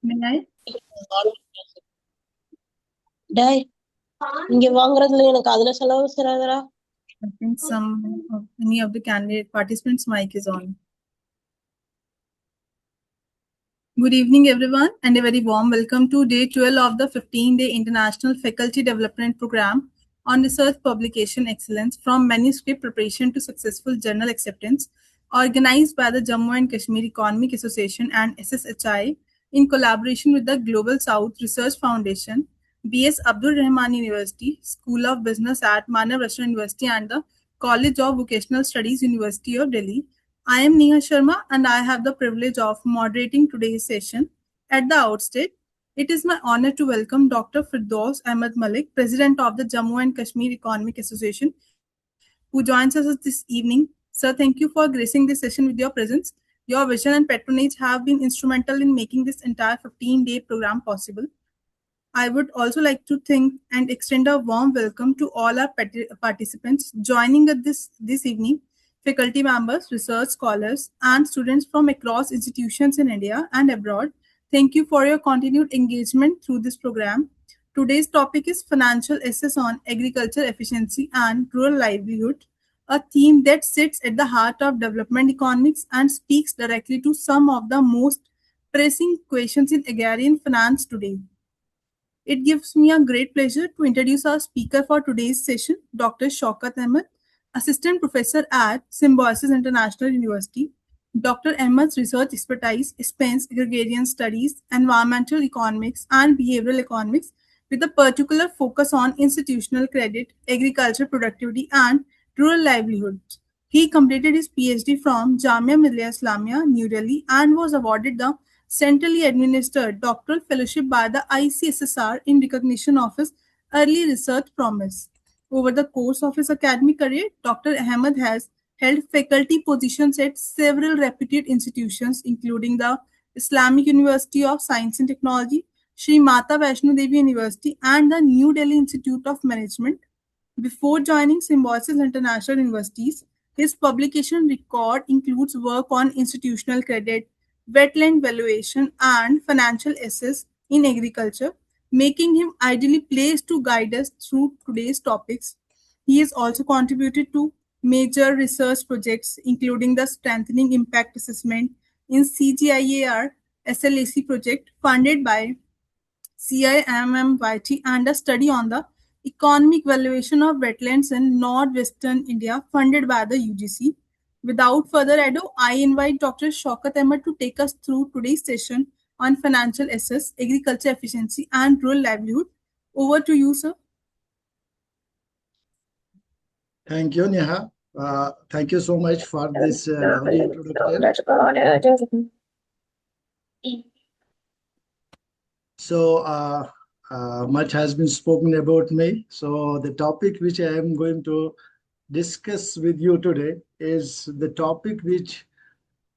May I? டேய் இங்க வாங்குறதுல எனக்கு அதுல செலவு செய்றாங்கடா. I think any of the candidate participants' mic is on. Good evening, everyone, and a very warm welcome to day 12 of the 15-day International Faculty Development Program on Research Publication Excellence from Manuscript Preparation to Successful Journal Acceptance, organized by the Jammu and Kashmir Economic Association and SSHI in collaboration with the Global South Research Foundation, BS Abdur Rahman University, School of Business at Manav University, and the College of Vocational Studies, University of Delhi. I am Neha Sharma and I have the privilege of moderating today's session. At the outset, it is my honor to welcome Dr. Firdaus Ahmad Malik, President of the Jammu and Kashmir Economic Association, who joins us this evening. Sir, thank you for gracing this session with your presence. Your vision and patronage have been instrumental in making this entire 15-day program possible. I would also like to thank and extend a warm welcome to all our participants joining us this evening, faculty members, research scholars, and students from across institutions in India and abroad. Thank you for your continued engagement through this program. Today's topic is financial assess on agriculture efficiency and rural livelihood, a theme that sits at the heart of development economics and speaks directly to some of the most pressing questions in agrarian finance today. It gives me a great pleasure to introduce our speaker for today's session, Dr. Showkat Ahmad, Assistant Professor at Symbiosis International University. Dr. Ahmad's research expertise spans agrarian studies, environmental economics, and behavioral economics, with a particular focus on institutional credit, agriculture productivity, and rural livelihoods. He completed his PhD from Jamia Millia Islamia, New Delhi, and was awarded the centrally administered doctoral fellowship by the ICSSR in recognition of his early research promise. Over the course of his academic career, Dr. Ahmed has held faculty positions at several reputed institutions, including the Islamic University of Science and Technology, Shri Mata Vaishno Devi University, and the New Delhi Institute of Management. Before joining Symbiosis International Universities, his publication record includes work on institutional credit, wetland valuation, and financial assets in agriculture, making him ideally placed to guide us through today's topics. He has also contributed to major research projects, including the Strengthening Impact Assessment in CGIAR SLAC project funded by CIMMYT and a study on the economic valuation of wetlands in northwestern India funded by the UGC. Without further ado, I invite Dr. Showkat Ahmed to take us through today's session on financial assets, agriculture efficiency, and rural livelihood. Over to you, sir. Thank you, Neha. Thank you so much for this lovely introduction. So, much has been spoken about me. So, the topic which I am going to discuss with you today is the topic which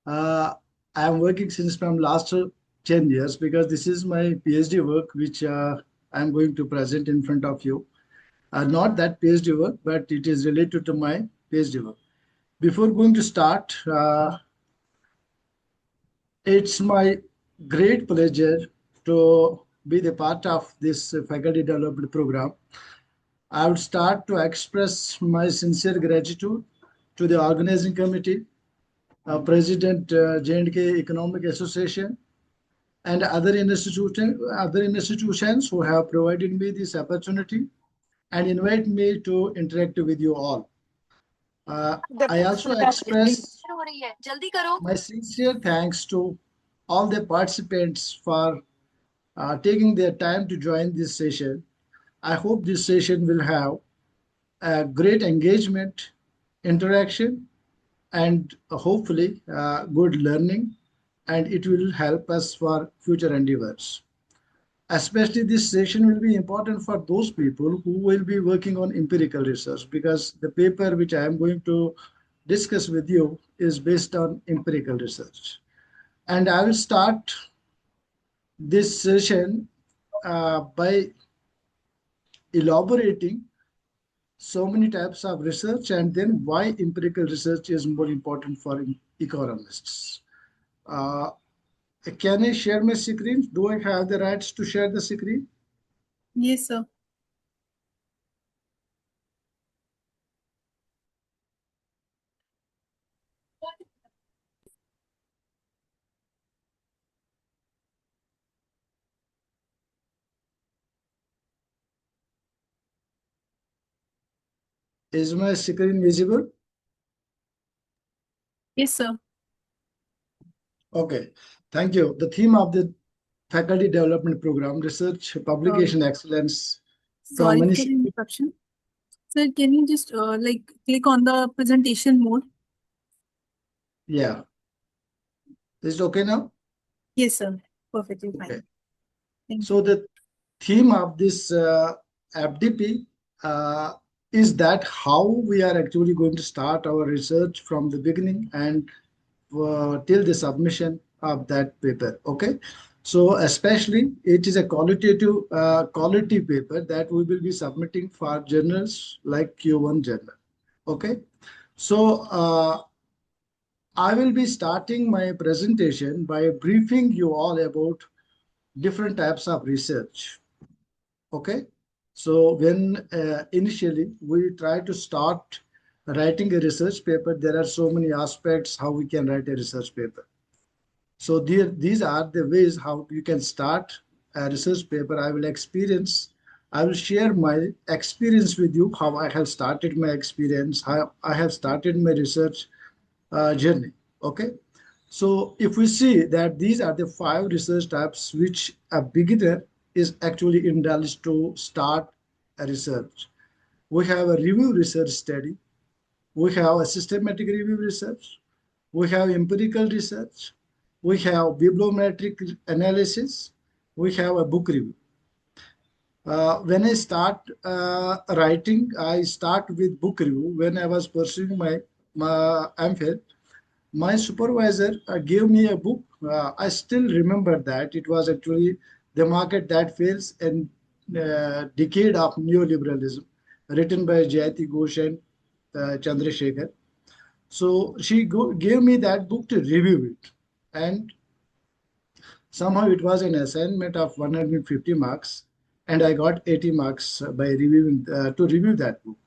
I am working since from last 10 years, because this is my PhD work which I am going to present in front of you. Not that PhD work, but it is related to my PhD work. Before going to start, it's my great pleasure to be the part of this faculty development program. I would start to express my sincere gratitude to the organizing committee, President J&K Economic Association, and other institutions who have provided me this opportunity and invite me to interact with you all. I also express my sincere thanks to all the participants for taking their time to join this session. I hope this session will have a great engagement, interaction, and hopefully good learning, and it will help us for future endeavors. Especially this session will be important for those people who will be working on empirical research, because the paper which I am going to discuss with you is based on empirical research. And I will start this session by elaborating so many types of research and then why empirical research is more important for economists. Can I share my screen? Do I have the rights to share the screen? Yes, sir. Is my screen visible? Yes, sir. Okay, thank you. The theme of the faculty development program, research publication excellence from Sorry many. for the interruption. Sir, can you just like click on the presentation mode? Yeah. Is it okay now? Yes, sir. Perfectly fine. Okay. Thank So you. the theme of this FDP is that how we are actually going to start our research from the beginning and till the submission of that paper. Okay. So especially it is a qualitative quality paper that we will be submitting for journals like Q1 journal. Okay. So I will be starting my presentation by briefing you all about different types of research. Okay. So when initially we try to start writing a research paper, there are so many aspects how we can write a research paper. So these are the ways how you can start a research paper. I will share my experience with you, how I have started my experience, how I have started my research journey. Okay. So if we see that these are the 5 research types which a beginner is actually indulged to start a research. We have a review research study. We have a systematic review research. We have empirical research. We have bibliometric analysis. We have a book review. When I start writing, I start with book review. When I was pursuing my MPhil, my supervisor gave me a book. I still remember that it was actually The Market That Fails and Decade of Neoliberalism, written by Jayati Ghosh and Chandrasekhar. So she gave me that book to review it. And somehow it was an assignment of 150 marks, and I got 80 marks by reviewing to review that book.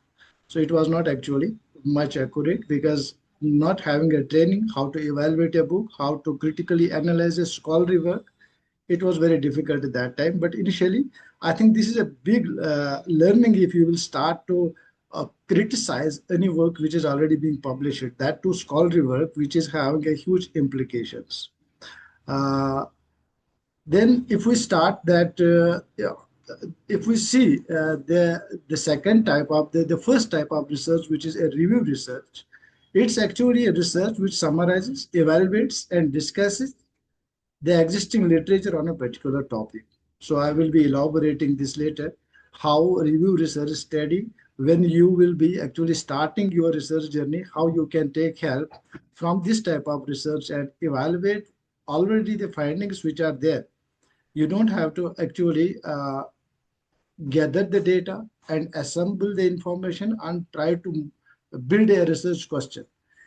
So it was not actually much accurate because not having a training how to evaluate a book, how to critically analyze a scholarly work, it was very difficult at that time. But initially, I think this is a big learning if you will start to criticize any work which is already being published, that too scholarly work which is having a huge implications. Uh, then if we start that, yeah, if we see the second type of the first type of research, which is a review research, it's actually a research which summarizes, evaluates, and discusses the existing literature on a particular topic. So I will be elaborating this later, how review research study, when you will be actually starting your research journey, how you can take help from this type of research and evaluate already the findings which are there. You don't have to actually gather the data and assemble the information and try to build a research question.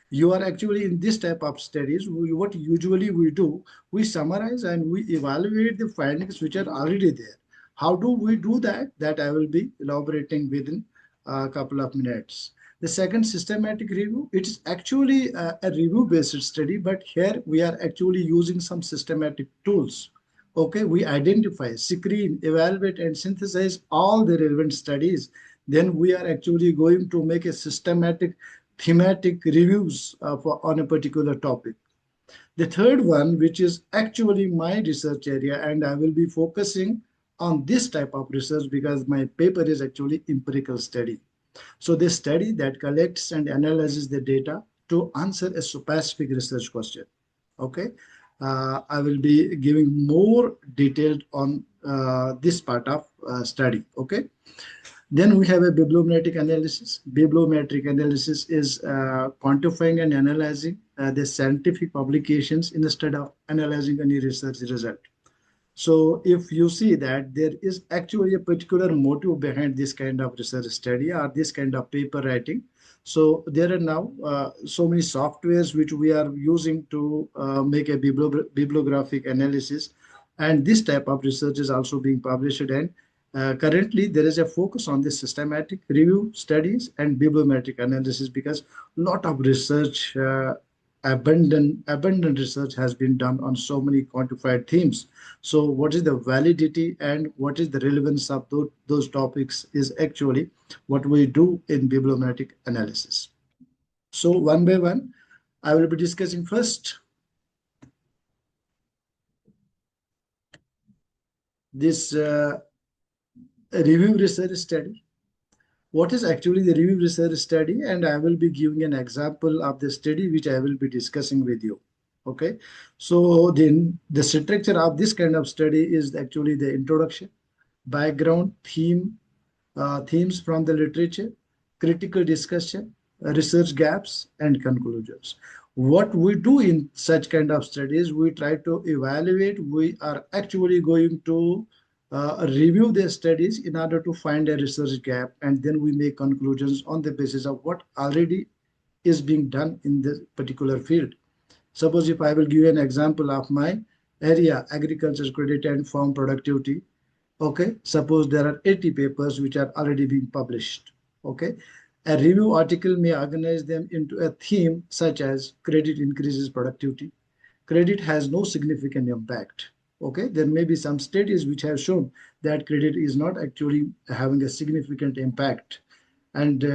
You are actually in this type of studies, what usually we do, we summarize and we evaluate the findings which are already there. How do we do that? That I will be elaborating within a couple of minutes. The second, systematic review, it is actually a review based study, but here we are actually using some systematic tools. Okay, we identify, screen, evaluate, and synthesize all the relevant studies. Then we are actually going to make a systematic thematic reviews on a particular topic. The third one, which is actually my research area, and I will be focusing on this type of research because my paper is actually empirical study. So the study that collects and analyzes the data to answer a specific research question. Okay, I will be giving more detailed on this part of study. Okay. Then we have a bibliometric analysis. Bibliometric analysis is quantifying and analyzing the scientific publications instead of analyzing any research result. So if you see that there is actually a particular motive behind this kind of research study or this kind of paper writing, So there are now so many softwares which we are using to make a bibliographic analysis, and this type of research is also being published. And currently, there is a focus on the systematic review studies and bibliometric analysis, because a lot of research, abundant research has been done on so many quantified themes. So what is the validity and what is the relevance of those topics is actually what we do in bibliometric analysis. So one by one, I will be discussing first this review research study. What is actually the review research study? And I will be giving an example of the study which I will be discussing with you. Okay, so then the structure of this kind of study is actually the introduction, background, themes from the literature, critical discussion, research gaps, and conclusions. What we do in such kind of studies, we try to evaluate, we are actually going to review the studies in order to find a research gap, and then we make conclusions on the basis of what already is being done in this particular field. Suppose if I will give you an example of my area, agriculture credit and farm productivity. Okay, suppose there are 80 papers which are already being published. Okay, a review article may organize them into a theme such as credit increases productivity, credit has no significant impact. Okay, there may be some studies which have shown that credit is not actually having a significant impact. And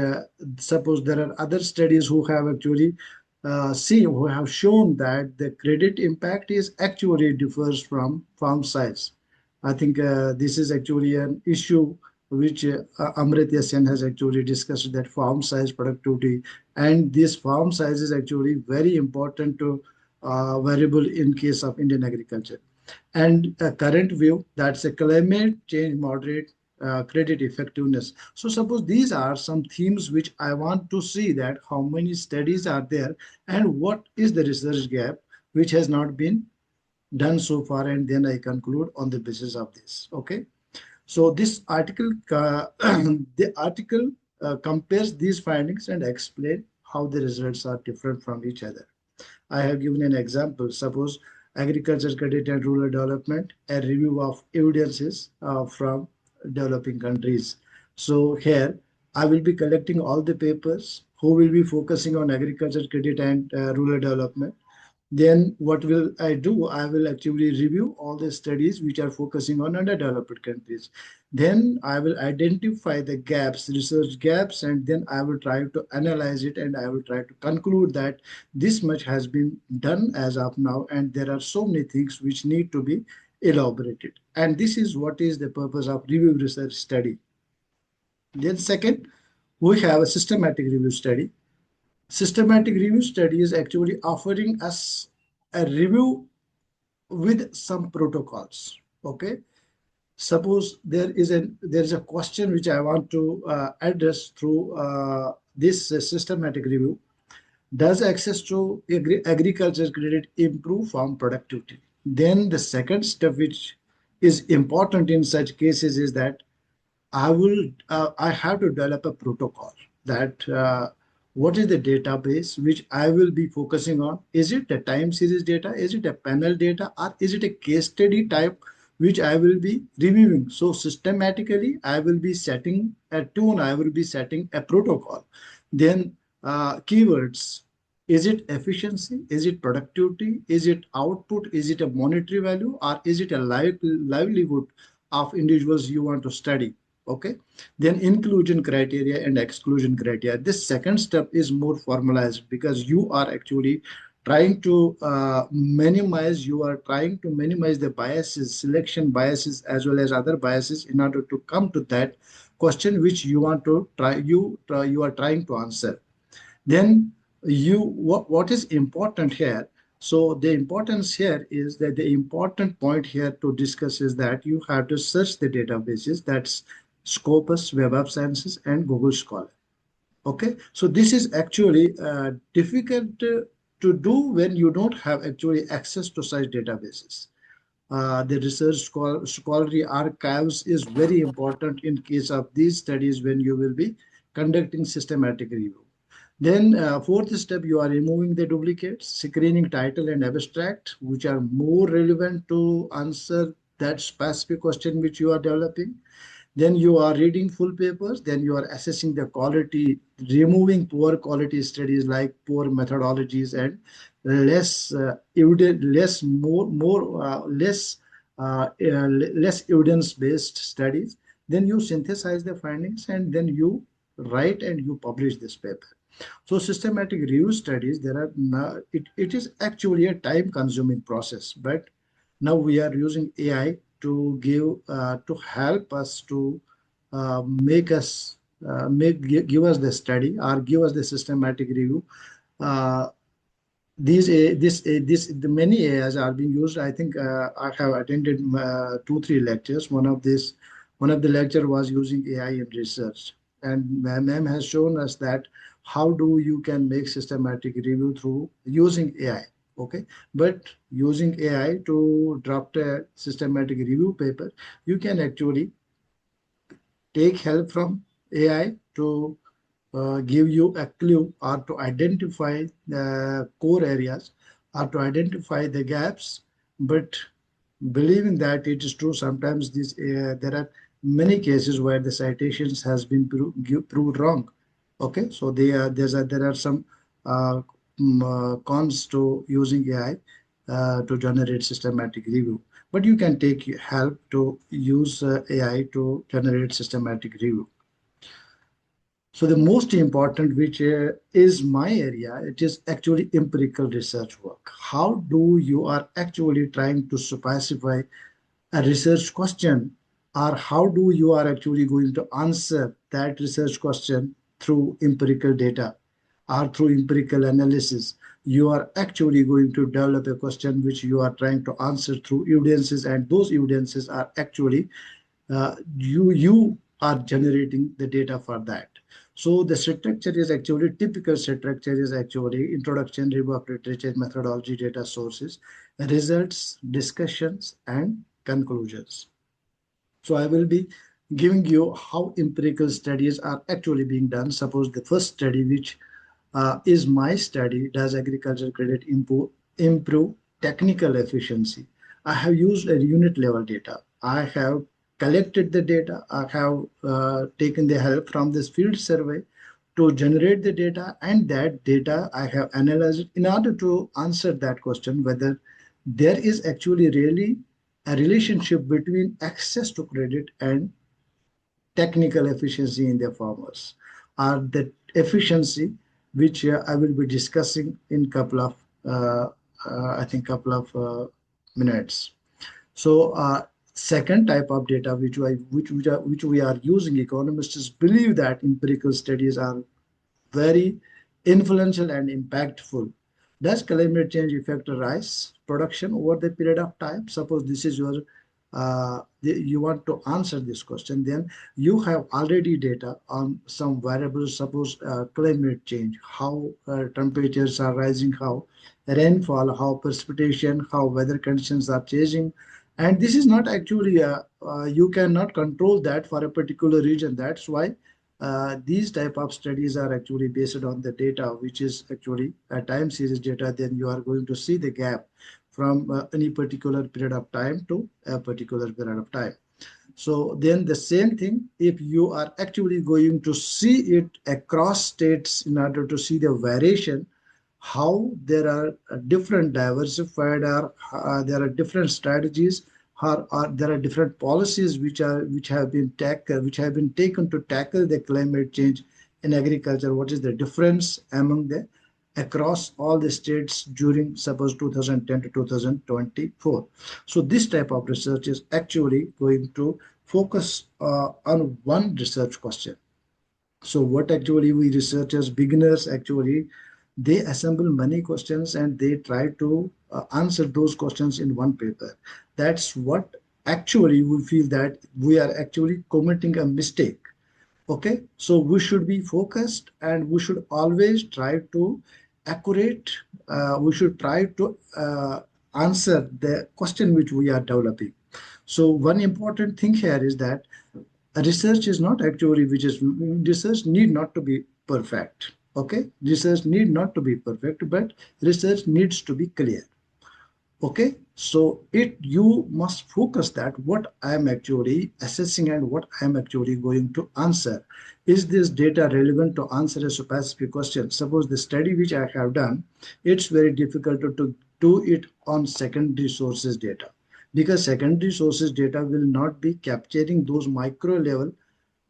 suppose there are other studies who have actually who have shown that the credit impact is actually differs from farm size. I think this is actually an issue which Amritya Sen has actually discussed, that farm size productivity, and this farm size is actually very important to variable in case of Indian agriculture. And a current view, that's a climate change moderate credit effectiveness. So suppose these are some themes which I want to see, that how many studies are there and what is the research gap which has not been done so far, and then I conclude on the basis of this. Okay, so this article the article compares these findings and explain how the results are different from each other. I have given an example. Suppose agriculture credit and rural development, a review of evidences from developing countries. So here I will be collecting all the papers who will be focusing on agriculture credit and rural development. Then what will I do? I will actually review all the studies which are focusing on underdeveloped countries. Then I will identify the gaps, research gaps, and then I will try to analyze it, and I will try to conclude that this much has been done as of now, and there are so many things which need to be elaborated. And this is what is the purpose of review research study. Then second, we have a systematic review study. Systematic review study is actually offering us a review with some protocols. Okay, suppose there is a question which I want to address through this systematic review. Does access to agriculture credit improve farm productivity? Then the second step which is important in such cases is that I have to develop a protocol, that what is the database which I will be focusing on? Is it a time series data? Is it a panel data? Or is it a case study type which I will be reviewing? So systematically, I will be setting a tune, I will be setting a protocol. Then keywords. Is it efficiency? Is it productivity? Is it output? Is it a monetary value? Or is it a livelihood of individuals you want to study? Okay, then inclusion criteria and exclusion criteria. This second step is more formalized, because you are actually trying to minimize the biases, selection biases, as well as other biases, in order to come to that question which you want to you are trying to answer. Then what is important here? So the importance here is that the important point here to discuss is that you have to search the databases, that's Scopus, Web of Sciences, and Google Scholar. Okay, so this is actually difficult to do when you don't have actually access to such databases. The research scholarly archives is very important in case of these studies when you will be conducting systematic review. Then fourth step, you are removing the duplicates, screening title and abstract, which are more relevant to answer that specific question which you are developing. Then you are reading full papers. Then you are assessing the quality, removing poor quality studies like poor methodologies and less evidence, less evidence-based studies. Then you synthesize the findings and then you write and you publish this paper. So systematic review studies, there are it is actually a time-consuming process, but now we are using AI to help us to give us the study or give us the systematic review. Uh, the many AIs are being used. I think I have attended 2 3 lectures. One of the lecture was using AI in research, and ma'am has shown us that how do you can make systematic review through using AI. Okay, but using AI to draft a systematic review paper, you can actually take help from AI to give you a clue or to identify the core areas or to identify the gaps. But believing that it is true, sometimes there are many cases where the citations has been proved wrong. Okay, so there are some cons to using AI to generate systematic review. But you can take help to use AI to generate systematic review. So the most important, which is my area, it is actually empirical research work. How do you are actually trying to specify a research question, or how do you are actually going to answer that research question through empirical data or through empirical analysis? You are actually going to develop a question which you are trying to answer through evidences, and those evidences are actually you are generating the data for that. So the structure is actually typical structure is actually introduction, review of literature, methodology, data sources, results, discussions, and conclusions. So I will be giving you how empirical studies are actually being done. Suppose the first study, which is my study, does agriculture credit improve technical efficiency? I have used a unit level data. I have collected the data. I have taken the help from this field survey to generate the data, and that data I have analyzed in order to answer that question whether there is actually really a relationship between access to credit and technical efficiency in the farmers, or the efficiency which I will be discussing in couple of I think couple of minutes. So second type of data which we are using, economists believe that empirical studies are very influential and impactful. Does climate change affect rice production over the period of time? Suppose this is your you want to answer this question, then you have already data on some variables. Suppose climate change, how temperatures are rising, how rainfall, how precipitation, how weather conditions are changing. And this is not actually you cannot control that for a particular region. That's why these type of studies are actually based on the data, which is actually a time series data. Then you are going to see the gap from any particular period of time to a particular period of time. So then the same thing, if you are actually going to see it across states in order to see the variation, how there are different diversified, or there are different strategies, or there are different policies which have been taken to tackle the climate change in agriculture. What is the difference among the across all the states during suppose 2010 to 2024? So this type of research is actually going to focus on one research question. So what actually we researchers, beginners, actually they assemble many questions and they try to answer those questions in one paper. That's what actually we feel that we are actually committing a mistake. Okay, so we should be focused and we should always try to accurate. We should try to answer the question which we are developing. So one important thing here is that research is not actually research need not to be perfect. Okay, research need not to be perfect, but research needs to be clear. Okay, so you must focus that what I am actually assessing and what I am actually going to answer. Is this data relevant to answer a specific question? Suppose the study which I have done, it's very difficult to do it on secondary sources data, because secondary sources data will not be capturing those micro level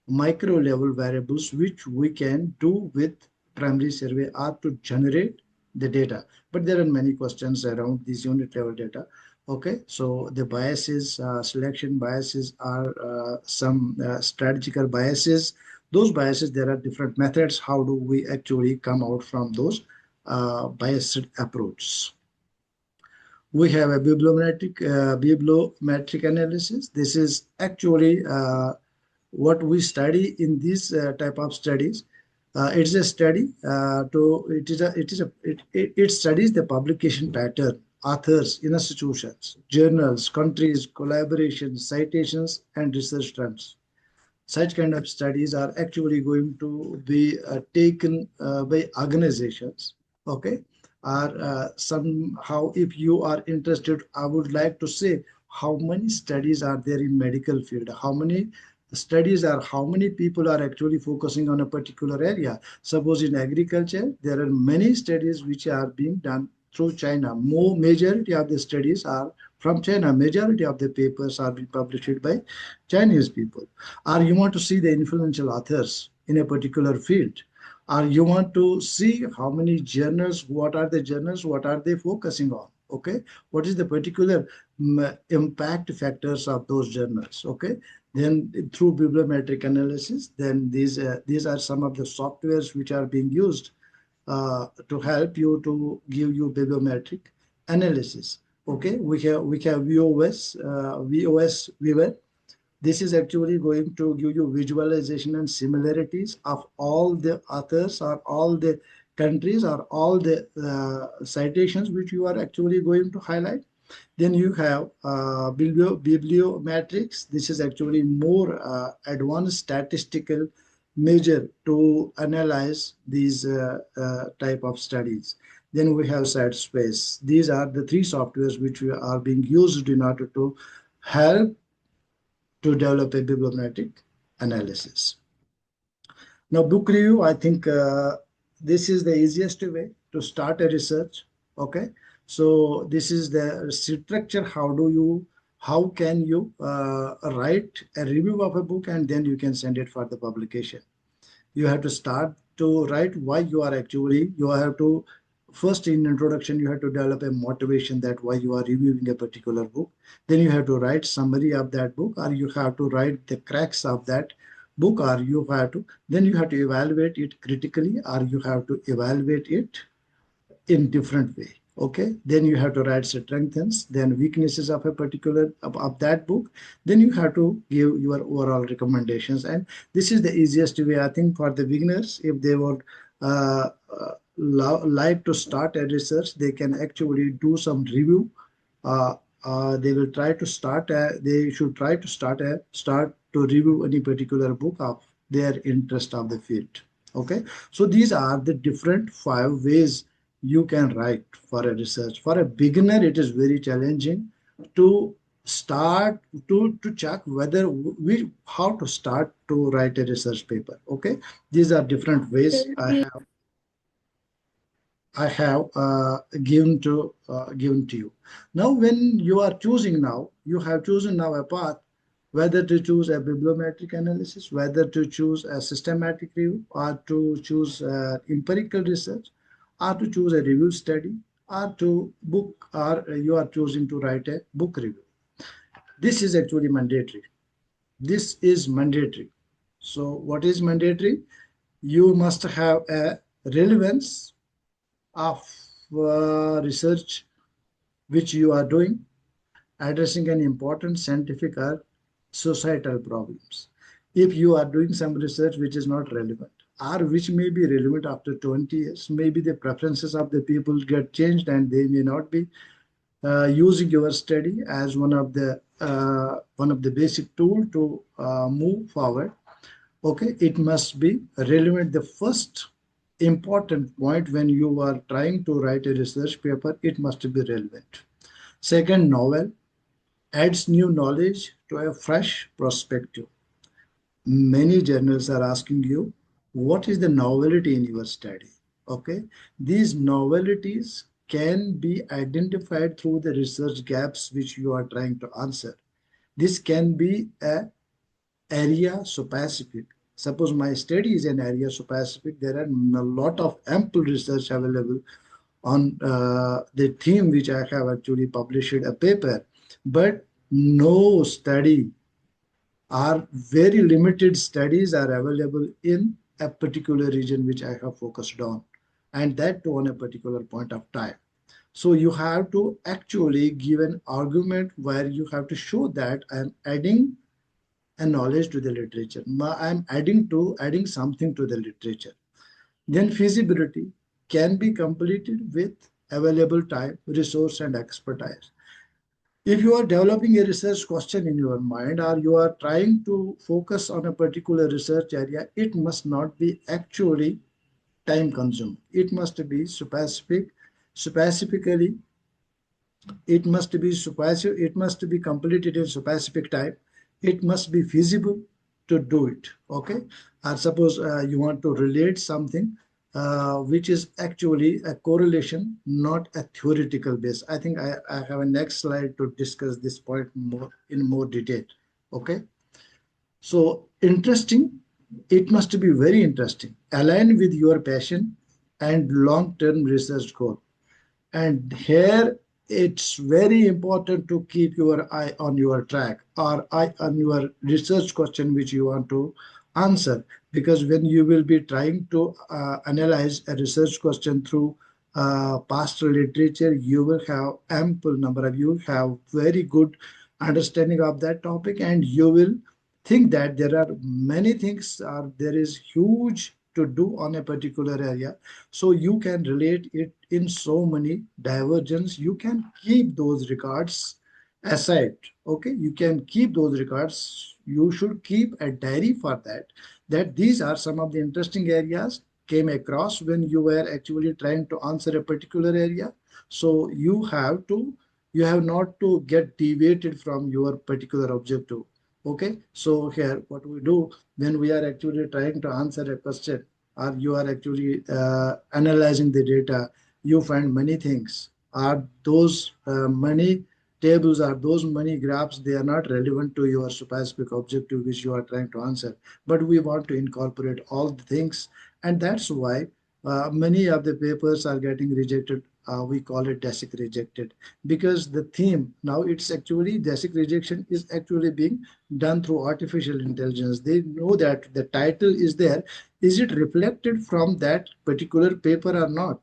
variables which we can do with primary survey or to generate the data. But there are many questions around these unit level data. Okay, so the biases, selection biases, are some strategical biases. Those biases, there are different methods. How do we actually come out from those biased approaches? We have a bibliometric analysis. This is actually what we study in these type of studies. It's a study it studies the publication pattern, authors, institutions, journals, countries, collaborations, citations, and research trends. Such kind of studies are actually going to be taken by organizations. Okay, or somehow, if you are interested, I would like to say how many studies are there in medical field, how many studies are, how many people are actually focusing on a particular area. Suppose in agriculture, there are many studies which are being done through China. More majority of the studies are from China. Majority of the papers are being published by Chinese people. Or you want to see the influential authors in a particular field, or you want to see how many journals, what are the journals, what are they focusing on. Okay, what is the particular impact factors of those journals. Okay, then through bibliometric analysis, then these are some of the softwares which are being used to help you to give you bibliometric analysis. Okay, we have VOS viewer. This is actually going to give you visualization and similarities of all the authors or all the countries or all the citations which you are actually going to highlight. Then you have bibliometrics. This is actually more advanced statistical measure to analyze these type of studies. Then we have SAT-SPACE. These are the three softwares which are being used in order to help to develop a bibliometric analysis. Now, book review, I think this is the easiest way to start a research. Okay, so this is the structure. How can you write a review of a book, and then you can send it for the publication. You have to start to write why you have to, first in introduction, you have to develop a motivation that why you are reviewing a particular book. Then you have to write summary of that book, or you have to write the cracks of that book, or then you have to evaluate it critically, or you have to evaluate it in different way. Okay, then you have to write strengths, then weaknesses of a particular of that book. Then you have to give your overall recommendations, and this is the easiest way, I think, for the beginners. If they would like to start a research, they can actually do some review. They will try to start they should try to start to review any particular book of their interest of the field. Okay, so these are the different 5 ways you can write for a research. For a beginner, it is very challenging to start to check whether how to start to write a research paper. Okay, these are different ways I have given to you. Now, when you are choosing now, you have chosen now a path, whether to choose a bibliometric analysis, whether to choose a systematic review, or to choose empirical research, or to choose a review study, or you are choosing to write a book review. This is actually mandatory. This is mandatory. So, what is mandatory? You must have a relevance of research which you are doing, addressing an important scientific or societal problems. If you are doing some research which is not relevant, or which may be relevant after 20 years, maybe the preferences of the people get changed and they may not be using your study as one of the basic tool to move forward. Okay, it must be relevant. The first important point when you are trying to write a research paper. It must be relevant. Second, novel adds new knowledge to a fresh perspective. Many journals are asking you, what is the novelty in your study? Okay, these novelties can be identified through the research gaps which you are trying to answer. This can be a area specific. Suppose my study is an area specific, there are a lot of ample research available on the theme which I have actually published a paper, but no study or very limited studies are available in a particular region which I have focused on, and that too on a particular point of time. So you have to actually give an argument where you have to show that I am adding a knowledge to the literature. I am adding something to the literature. Then feasibility can be completed with available time, resource, and expertise. If you are developing a research question in your mind or you are trying to focus on a particular research area, it must not be actually time consuming. It must be specifically, it must be completed in specific time. It must be feasible to do it. Okay. And suppose you want to relate something which is actually a correlation, not a theoretical base. I think I have a next slide to discuss this point more in more detail. Okay. So interesting, it must be very interesting, align with your passion and long-term research goal. And here it's very important to keep your eye on your track or eye on your research question which you want to answer. Because when you will be trying to analyze a research question through past literature, you will have ample number of, you have very good understanding of that topic, and you will think that there are many things, there is huge to do on a particular area, so you can relate it in so many divergence. You can keep those records aside. Okay, you can keep those records. You should keep a diary for that, that these are some of the interesting areas came across when you were actually trying to answer a particular area. So you have not to get deviated from your particular objective. Okay, so here what we do when we are actually trying to answer a question or you are actually analyzing the data, you find many things. Are those many tables, are those many graphs, they are not relevant to your specific objective which you are trying to answer. But we want to incorporate all the things, and that's why many of the papers are getting rejected. We call it DASIC rejected, because the theme now, it's actually DASIC rejection is actually being done through artificial intelligence. They know that the title is there, is it reflected from that particular paper or not?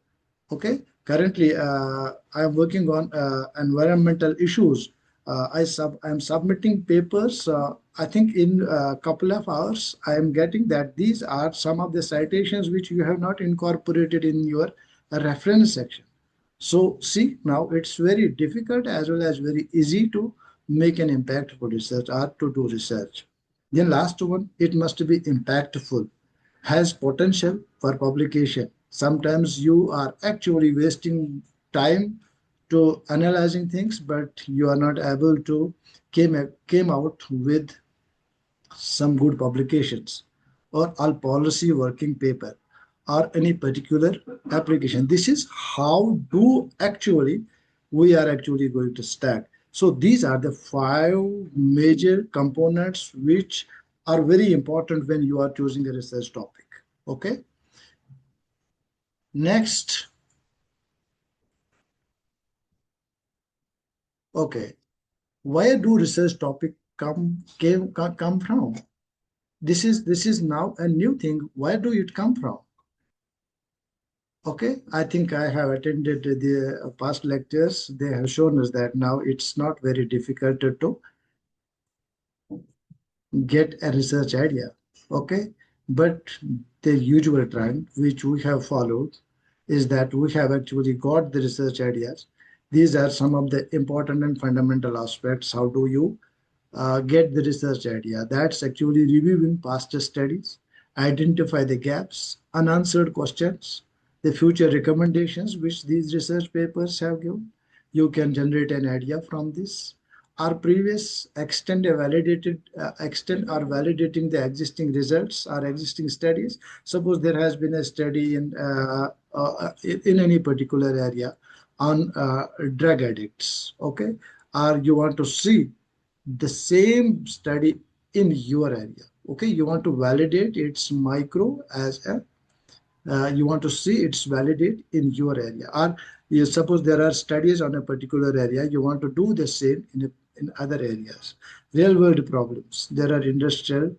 Okay, currently I am working on environmental issues. I am submitting papers. I think in a couple of hours I am getting that these are some of the citations which you have not incorporated in your reference section. So see, now it's very difficult as well as very easy to make an impactful research or to do research. Then last one, it must be impactful, has potential for publication. Sometimes you are actually wasting time to analyzing things, but you are not able to came out with some good publications or all policy working paper or any particular application. This is how do actually we are actually going to stack. So these are the 5 major components which are very important when you are choosing a research topic. Okay. Next. Okay. Where do research topic come from? This is now a new thing. Where do it come from? Okay, I think I have attended the past lectures. They have shown us that now it's not very difficult to get a research idea. Okay, but the usual trend which we have followed is that we have actually got the research ideas. These are some of the important and fundamental aspects. How do you get the research idea? That's actually reviewing past studies identify the gaps, unanswered questions, the future recommendations which these research papers have given. You can generate an idea from this. Our previous extend or validating the existing results or existing studies. Suppose there has been a study in any particular area on drug addicts, okay, or you want to see the same study in your area, okay, you want to validate its micro as a you want to see it's validate in your area, or you suppose there are studies on a particular area, you want to do the same in other areas. Real world problems, there are industrial,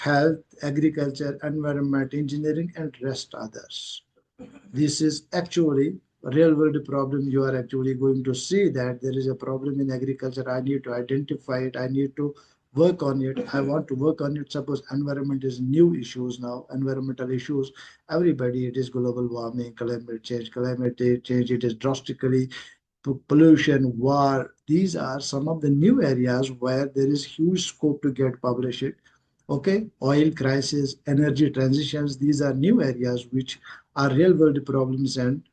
health, agriculture, environment, engineering, and rest others. This is actually a real world problem. You are actually going to see that there is a problem in agriculture. I need to identify it. I need to work on it. I want to work on it. Suppose environment is new issues now, environmental issues. Everybody, it is global warming, climate change, it is drastically pollution, war. These are some of the new areas where there is huge scope to get published. Okay, oil crisis, energy transitions, these are new areas which are real world problems, and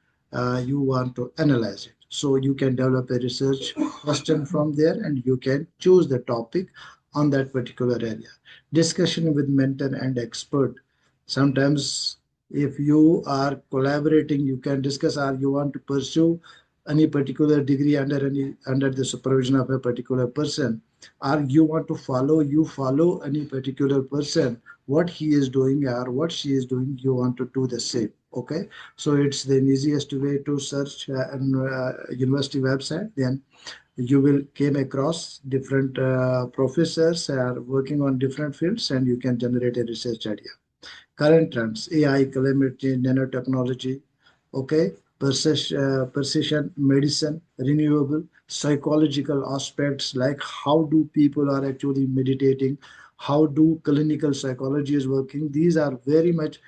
you want to analyze it. So you can develop a research question from there and you can choose the topic on that particular area. Discussion with mentor and expert. Sometimes if you are collaborating, you can discuss, or you want to pursue any particular degree under the supervision of a particular person, or you want to follow any particular person, what he is doing or what she is doing, you want to do the same. Okay, so it's the easiest way to search an university website. Then you will came across different professors are working on different fields, and you can generate a research idea. Current trends, AI, climate change, nanotechnology, okay, precision medicine, renewable, psychological aspects like how do people are actually meditating, how do clinical psychology is working. These are very much,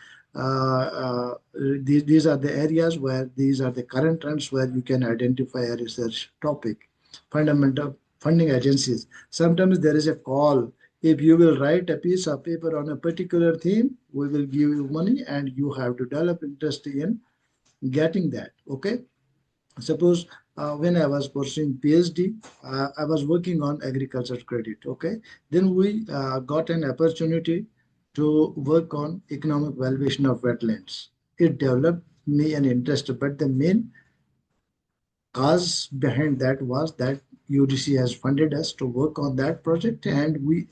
these are the areas where these are the current trends where you can identify a research topic. Fundamental funding agencies. Sometimes there is a call. If you will write a piece of paper on a particular theme, we will give you money and you have to develop interest in getting that. Okay. Suppose when I was pursuing PhD, I was working on agriculture credit. Okay. Then we got an opportunity to work on economic valuation of wetlands. It developed me an interest, but the main cause behind that was that UDC has funded us to work on that project, and we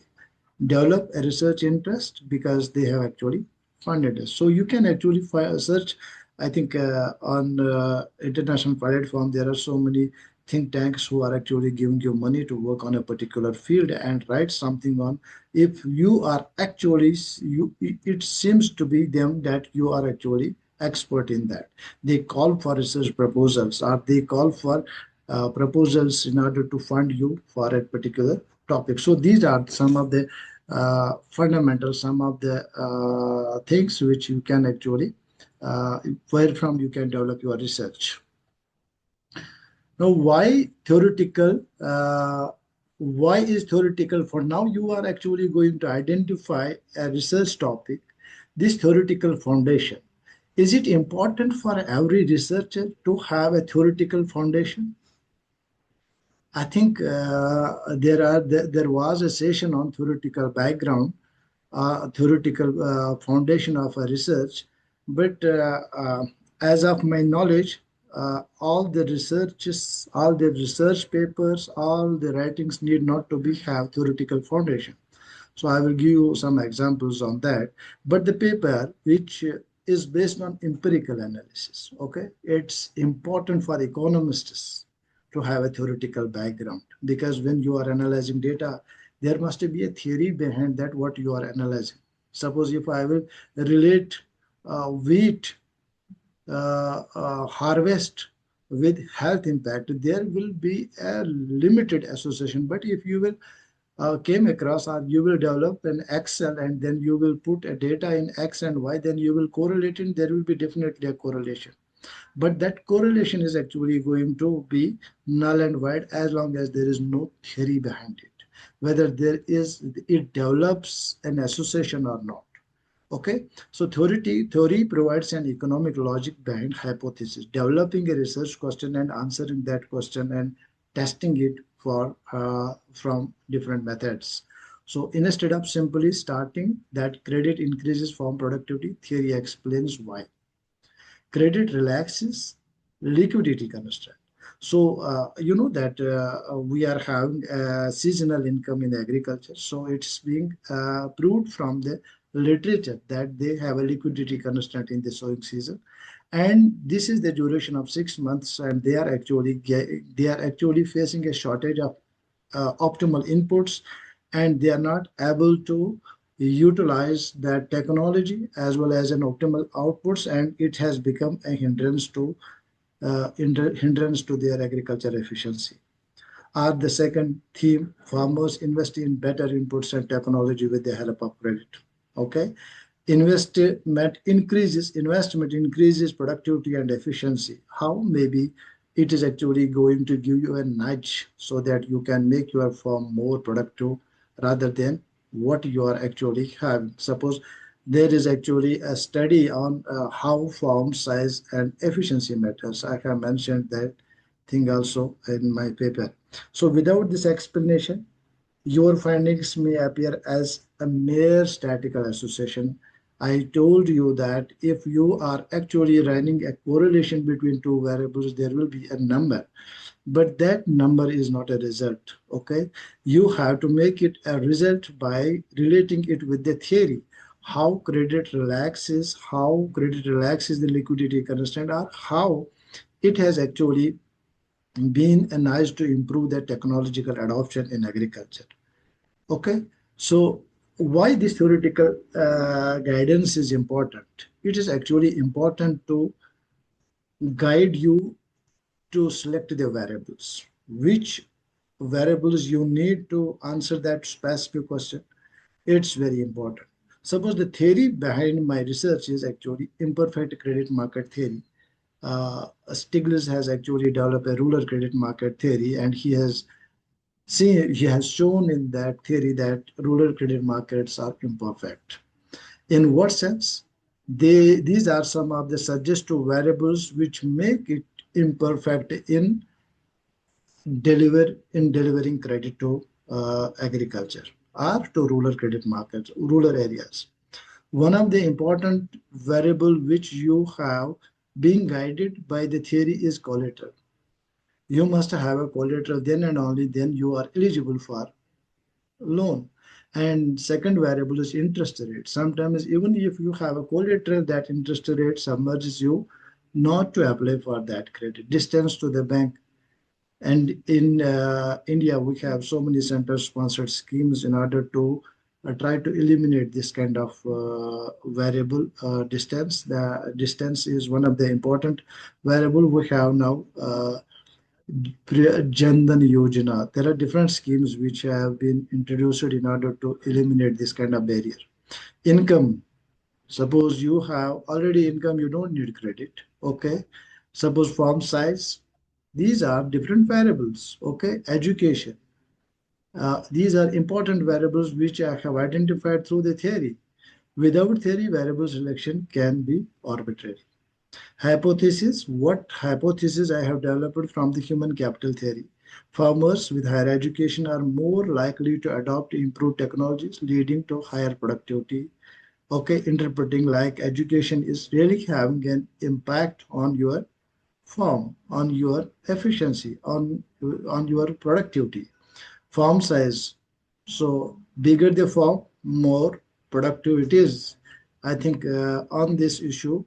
develop a research interest because they have actually funded us. So you can actually search, I think on international platform, there are so many think tanks who are actually giving you money to work on a particular field and write something on. If you are actually, it seems to be them that you are actually expert in that. They call for research proposals, or they call for proposals in order to fund you for a particular topic. So these are some of the fundamental, some of the things which you can actually, where from you can develop your research. Now, why theoretical? Why is theoretical? For now, you are actually going to identify a research topic, this theoretical foundation. Is it important for every researcher to have a theoretical foundation? I think there was a session on theoretical background, theoretical foundation of a research, but as of my knowledge, all the researches, all the research papers, all the writings need not to be have theoretical foundation. So I will give you some examples on that. But the paper which is based on empirical analysis, okay, it's important for economists to have a theoretical background, because when you are analyzing data, there must be a theory behind that what you are analyzing. Suppose if I will relate wheat harvest with health impact, there will be a limited association. But if you will came across, or you will develop an Excel and then you will put a data in X and Y, then you will correlate it, there will be definitely a correlation. But that correlation is actually going to be null and void as long as there is no theory behind it. whether it develops an association or not. Okay, so theory provides an economic logic behind hypothesis, developing a research question and answering that question and testing it from different methods. So instead of simply starting that credit increases firm productivity, theory explains why. Credit relaxes liquidity constraint. So you know that we are having seasonal income in agriculture. So it's being proved from the literature that they have a liquidity constraint in the sowing season, and this is the duration of 6 months, and they are actually facing a shortage of optimal inputs, and they are not able to utilize that technology as well as an optimal outputs, and it has become a hindrance to their agriculture efficiency. Are the second theme, farmers invest in better inputs and technology with the help of credit. Okay, investment increases productivity and efficiency. How? Maybe it is actually going to give you a nudge so that you can make your farm more productive rather than what you are actually having. Suppose there is actually a study on how farm size and efficiency matters. I have mentioned that thing also in my paper. So without this explanation, your findings may appear as a mere statistical association. I told you that if you are actually running a correlation between two variables, there will be a number, but that number is not a result. Okay, you have to make it a result by relating it with the theory. How credit relaxes the liquidity constraint, or how it has actually been a nice to improve the technological adoption in agriculture. Okay, so why this theoretical guidance is important? It is actually important to guide you to select the variables. Which variables you need to answer that specific question? It's very important. Suppose the theory behind my research is actually imperfect credit market theory. Stiglitz has actually developed a rural credit market theory, and he has shown in that theory that rural credit markets are imperfect. In what sense? These are some of the suggestive variables which make it imperfect in delivering credit to agriculture or to rural credit markets, rural areas. One of the important variable which you have being guided by the theory is collateral. You must have a collateral, then and only then you are eligible for loan. And second variable is interest rate. Sometimes even if you have a collateral, that interest rate submerges you not to apply for that credit. Distance to the bank. And in India, we have so many center-sponsored schemes in order to try to eliminate this kind of variable distance. The distance is one of the important variable we have now. Jandan Yojana. There are different schemes which have been introduced in order to eliminate this kind of barrier. Income. Suppose you have already income, you don't need credit. Okay. Suppose farm size. These are different variables. Okay. Education. These are important variables which I have identified through the theory. Without theory, variable selection can be arbitrary. Hypothesis. What hypothesis I have developed from the human capital theory? Farmers with higher education are more likely to adopt improved technologies, leading to higher productivity. Okay, interpreting like education is really having an impact on your farm, on your efficiency, on your productivity. Farm size. So bigger the farm, more productive it is. I think on this issue,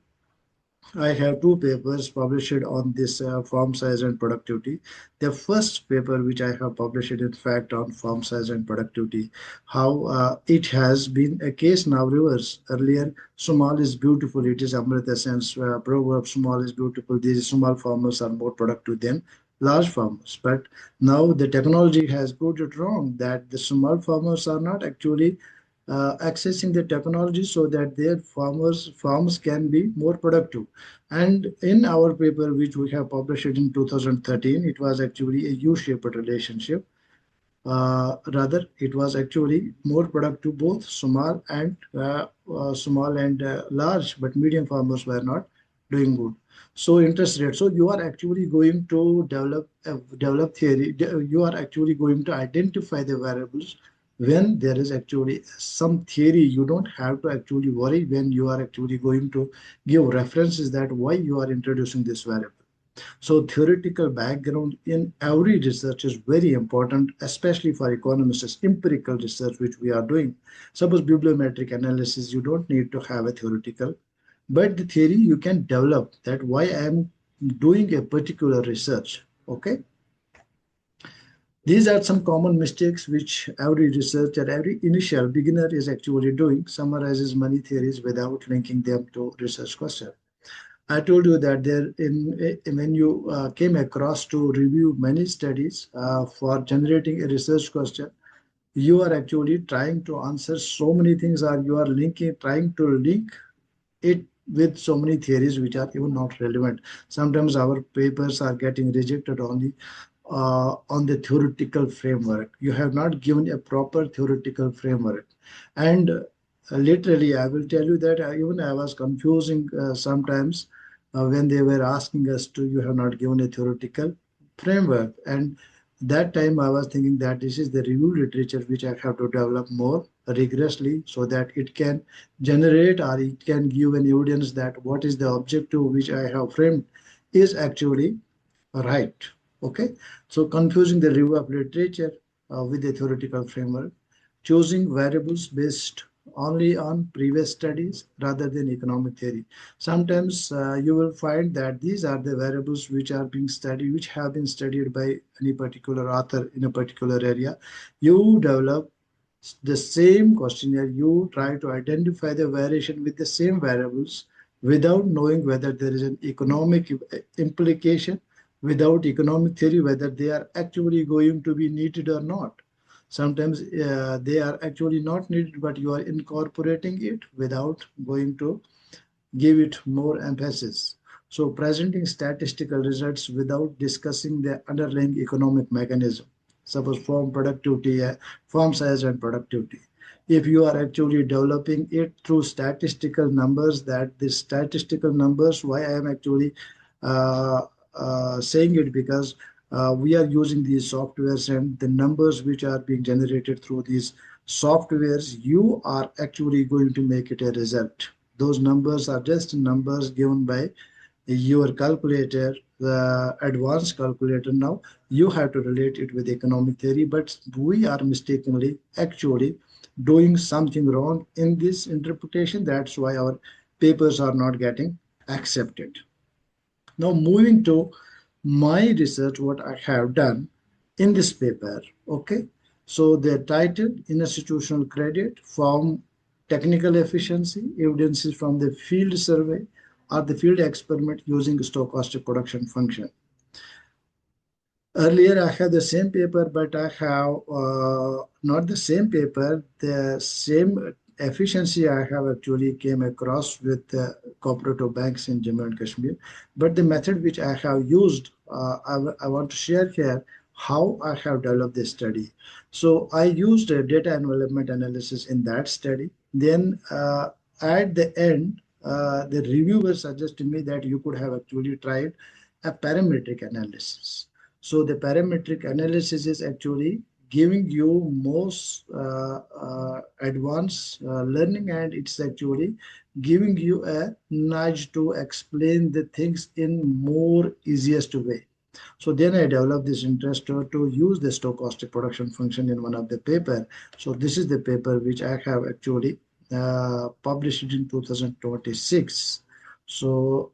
I have two papers published on this farm size and productivity. The first paper, which I have published, in fact, on farm size and productivity, how it has been a case now reverse. Earlier, small is beautiful. It is Amrita sense proverb. Small is beautiful. These small farmers are more productive than large farmers. But now the technology has proved it wrong that the small farmers are not actually accessing the technology so that their farms can be more productive. And in our paper, which we have published in 2013, it was actually a U-shaped relationship. Rather, it was actually more productive. Both small and large, but medium farmers were not doing good. So interest rate. So you are actually going to develop theory. You are actually going to identify the variables when there is actually some theory. You don't have to actually worry when you are actually going to give references that why you are introducing this variable. So theoretical background in every research is very important, especially for economists, empirical research, which we are doing. Suppose bibliometric analysis, you don't need to have a theoretical, but the theory you can develop that why I am doing a particular research. Okay. These are some common mistakes which every researcher, every initial beginner is actually doing, summarizes many theories without linking them to research question. I told you that when you came across to review many studies for generating a research question, you are actually trying to answer so many things, or you are trying to link it with so many theories which are even not relevant. Sometimes our papers are getting rejected on the theoretical framework. You have not given a proper theoretical framework. And literally, I will tell you that even I was confusing sometimes when they were asking us to, you have not given a theoretical framework. And that time I was thinking that this is the review literature which I have to develop more rigorously so that it can generate or it can give an evidence that what is the objective which I have framed is actually right. Okay. So confusing the review of literature with the theoretical framework, choosing variables based only on previous studies rather than economic theory. Sometimes you will find that these are the variables which are being studied, which have been studied by any particular author in a particular area. You develop the same questionnaire, you try to identify the variation with the same variables without knowing whether there is an economic implication, without economic theory, whether they are actually going to be needed or not. Sometimes they are actually not needed, but you are incorporating it without going to give it more emphasis. So presenting statistical results without discussing the underlying economic mechanism, suppose form size and productivity. If you are actually developing it through statistical numbers, that the statistical numbers, why I am actually uh, saying it, because we are using these softwares and the numbers which are being generated through these softwares, you are actually going to make it a result. Those numbers are just numbers given by your calculator, the advanced calculator. Now you have to relate it with economic theory, but we are mistakenly actually doing something wrong in this interpretation. That's why our papers are not getting accepted. Now moving to my research, what I have done in this paper. Okay, so the title, institutional credit, form, technical efficiency, evidences from the field survey or the field experiment using stochastic production function. Earlier, I had the same paper, but I have not the same paper, the same efficiency I have actually came across with cooperative banks in Jammu and Kashmir. But the method which I have used, I want to share here how I have developed this study. So I used a data envelopment analysis in that study. Then at the end, the reviewer suggested me that you could have actually tried a parametric analysis. So the parametric analysis is actually giving you most advanced learning, and it's actually giving you a nudge to explain the things in more easiest way. So then I developed this interest to use the stochastic production function in one of the paper. So this is the paper which I have actually published in 2026. So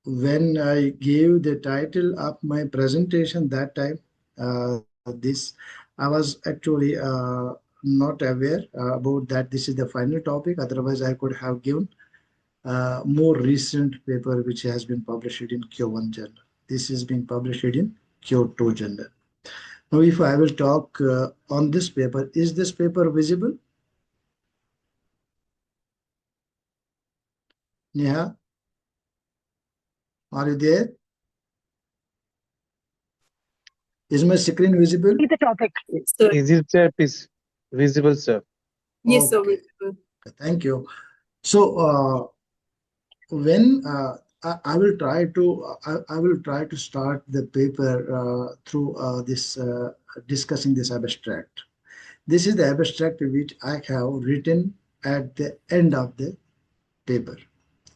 when I gave the title of my presentation that time, this I was actually not aware about that this is the final topic. Otherwise, I could have given more recent paper which has been published in Q1 journal. This is being published in Q2 journal. Now, if I will talk on this paper, is this paper visible? Neha, are you there? Is my screen visible? The topic. Yes, sir. Easy step is visible, sir. Yes, sir. Okay, Visible. thank you. So when I will try to I will try to start the paper through this discussing this abstract. This is the abstract which I have written at the end of the paper.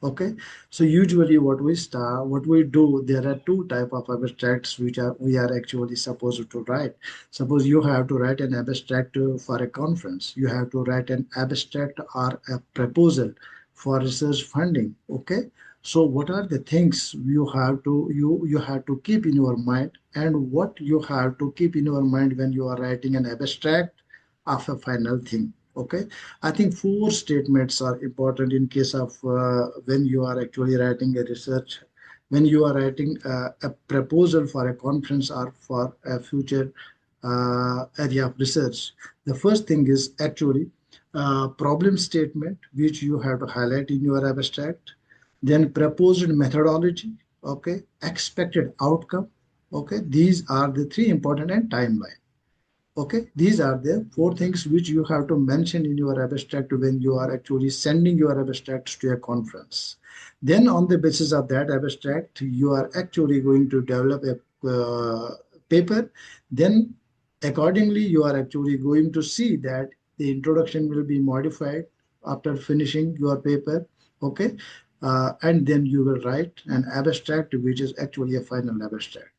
Okay, so usually what we do, there are two type of abstracts which are we are actually supposed to write. Suppose you have to write an abstract for a conference, you have to write an abstract or a proposal for research funding. Okay, so what are the things you have to keep in your mind, and what you have to keep in your mind when you are writing an abstract of a final thing. Okay, I think four statements are important in case of when you are actually writing a research, when you are writing a proposal for a conference or for a future area of research. The first thing is actually problem statement, which you have to highlight in your abstract. Then proposed methodology, okay, expected outcome, okay. These are the three important, and timeline. Okay, these are the four things which you have to mention in your abstract when you are actually sending your abstracts to a conference. Then, on the basis of that abstract, you are actually going to develop a paper. Then, accordingly, you are actually going to see that the introduction will be modified after finishing your paper. Okay, and then you will write an abstract, which is actually a final abstract.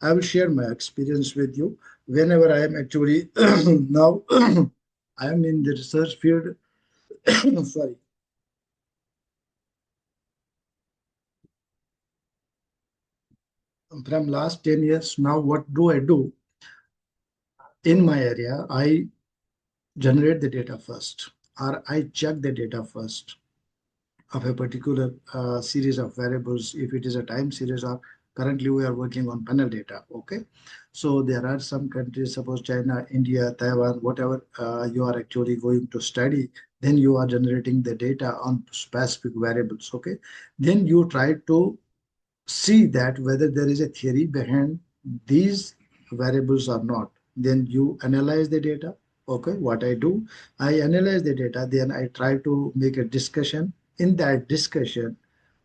I will share my experience with you whenever I am actually now I am in the research field. Sorry. From last 10 years now, what do I do in my area? I generate the data first, or I check the data first of a particular series of variables. If it is a time series, or currently we are working on panel data. Okay, so there are some countries, suppose China, India, Taiwan, whatever you are actually going to study, then you are generating the data on specific variables. Okay, then you try to see that whether there is a theory behind these variables or not. Then you analyze the data. Okay, what I do, I analyze the data, then I try to make a discussion. In that discussion,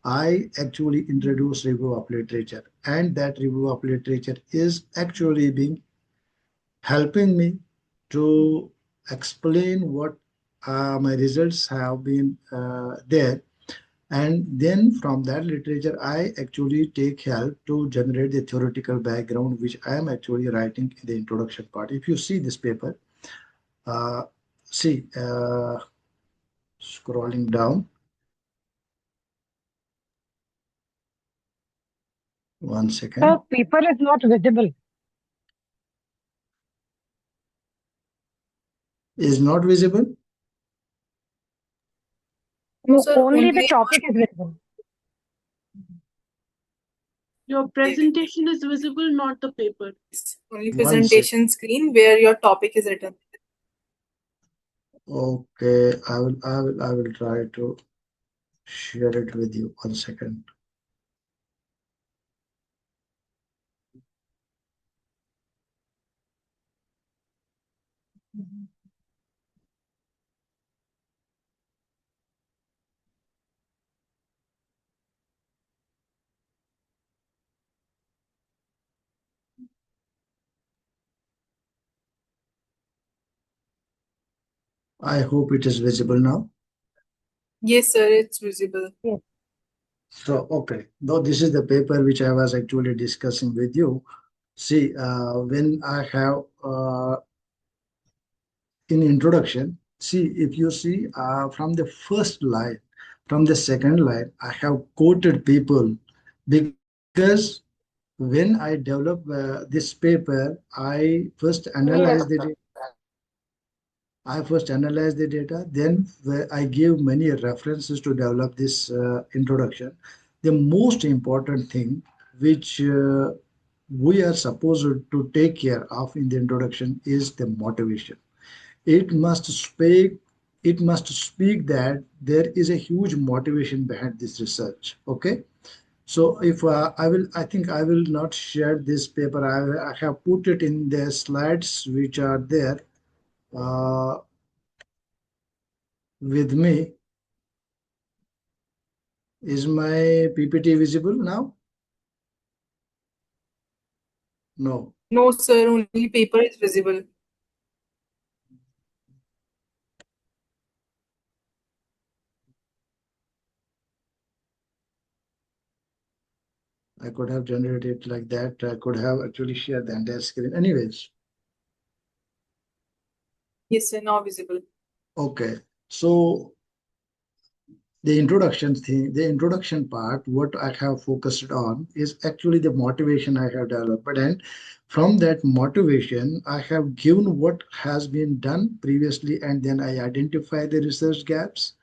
I actually introduce review of literature, and that review of literature is actually being helping me to explain what my results have been there. And then from that literature, I actually take help to generate the theoretical background, which I am actually writing in the introduction part. If you see this paper, uh, see, scrolling down, one The second, paper is not visible. is not visible. No, Sir, only the only topic is visible. Your presentation is visible, not the paper. only One second. presentation screen where your topic is written. Okay, I will try to share it with you. One second. I hope it is visible now. Yes, sir, it's visible. Yes. So, okay, though this is the paper which I was actually discussing with you. See, when I have in introduction, see, if you see from the first line, from the second line, I have quoted people, because when I develop this paper, Yes. I first analyze the data, then I give many references to develop this introduction. The most important thing which we are supposed to take care of in the introduction is the motivation. It must speak, it must speak that there is a huge motivation behind this research. Okay, So if I think I will not share this paper. I have put it in the slides which are there uh, with me. Is my PPT visible now? No. No, sir, only paper is visible. I could have generated it like that. I could have actually shared the entire screen. Anyways, Yes, sir, now visible. okay. So the introduction part, what I have focused on is actually the motivation I have developed. And from that motivation, I have given what has been done previously, and then I identify the research gaps,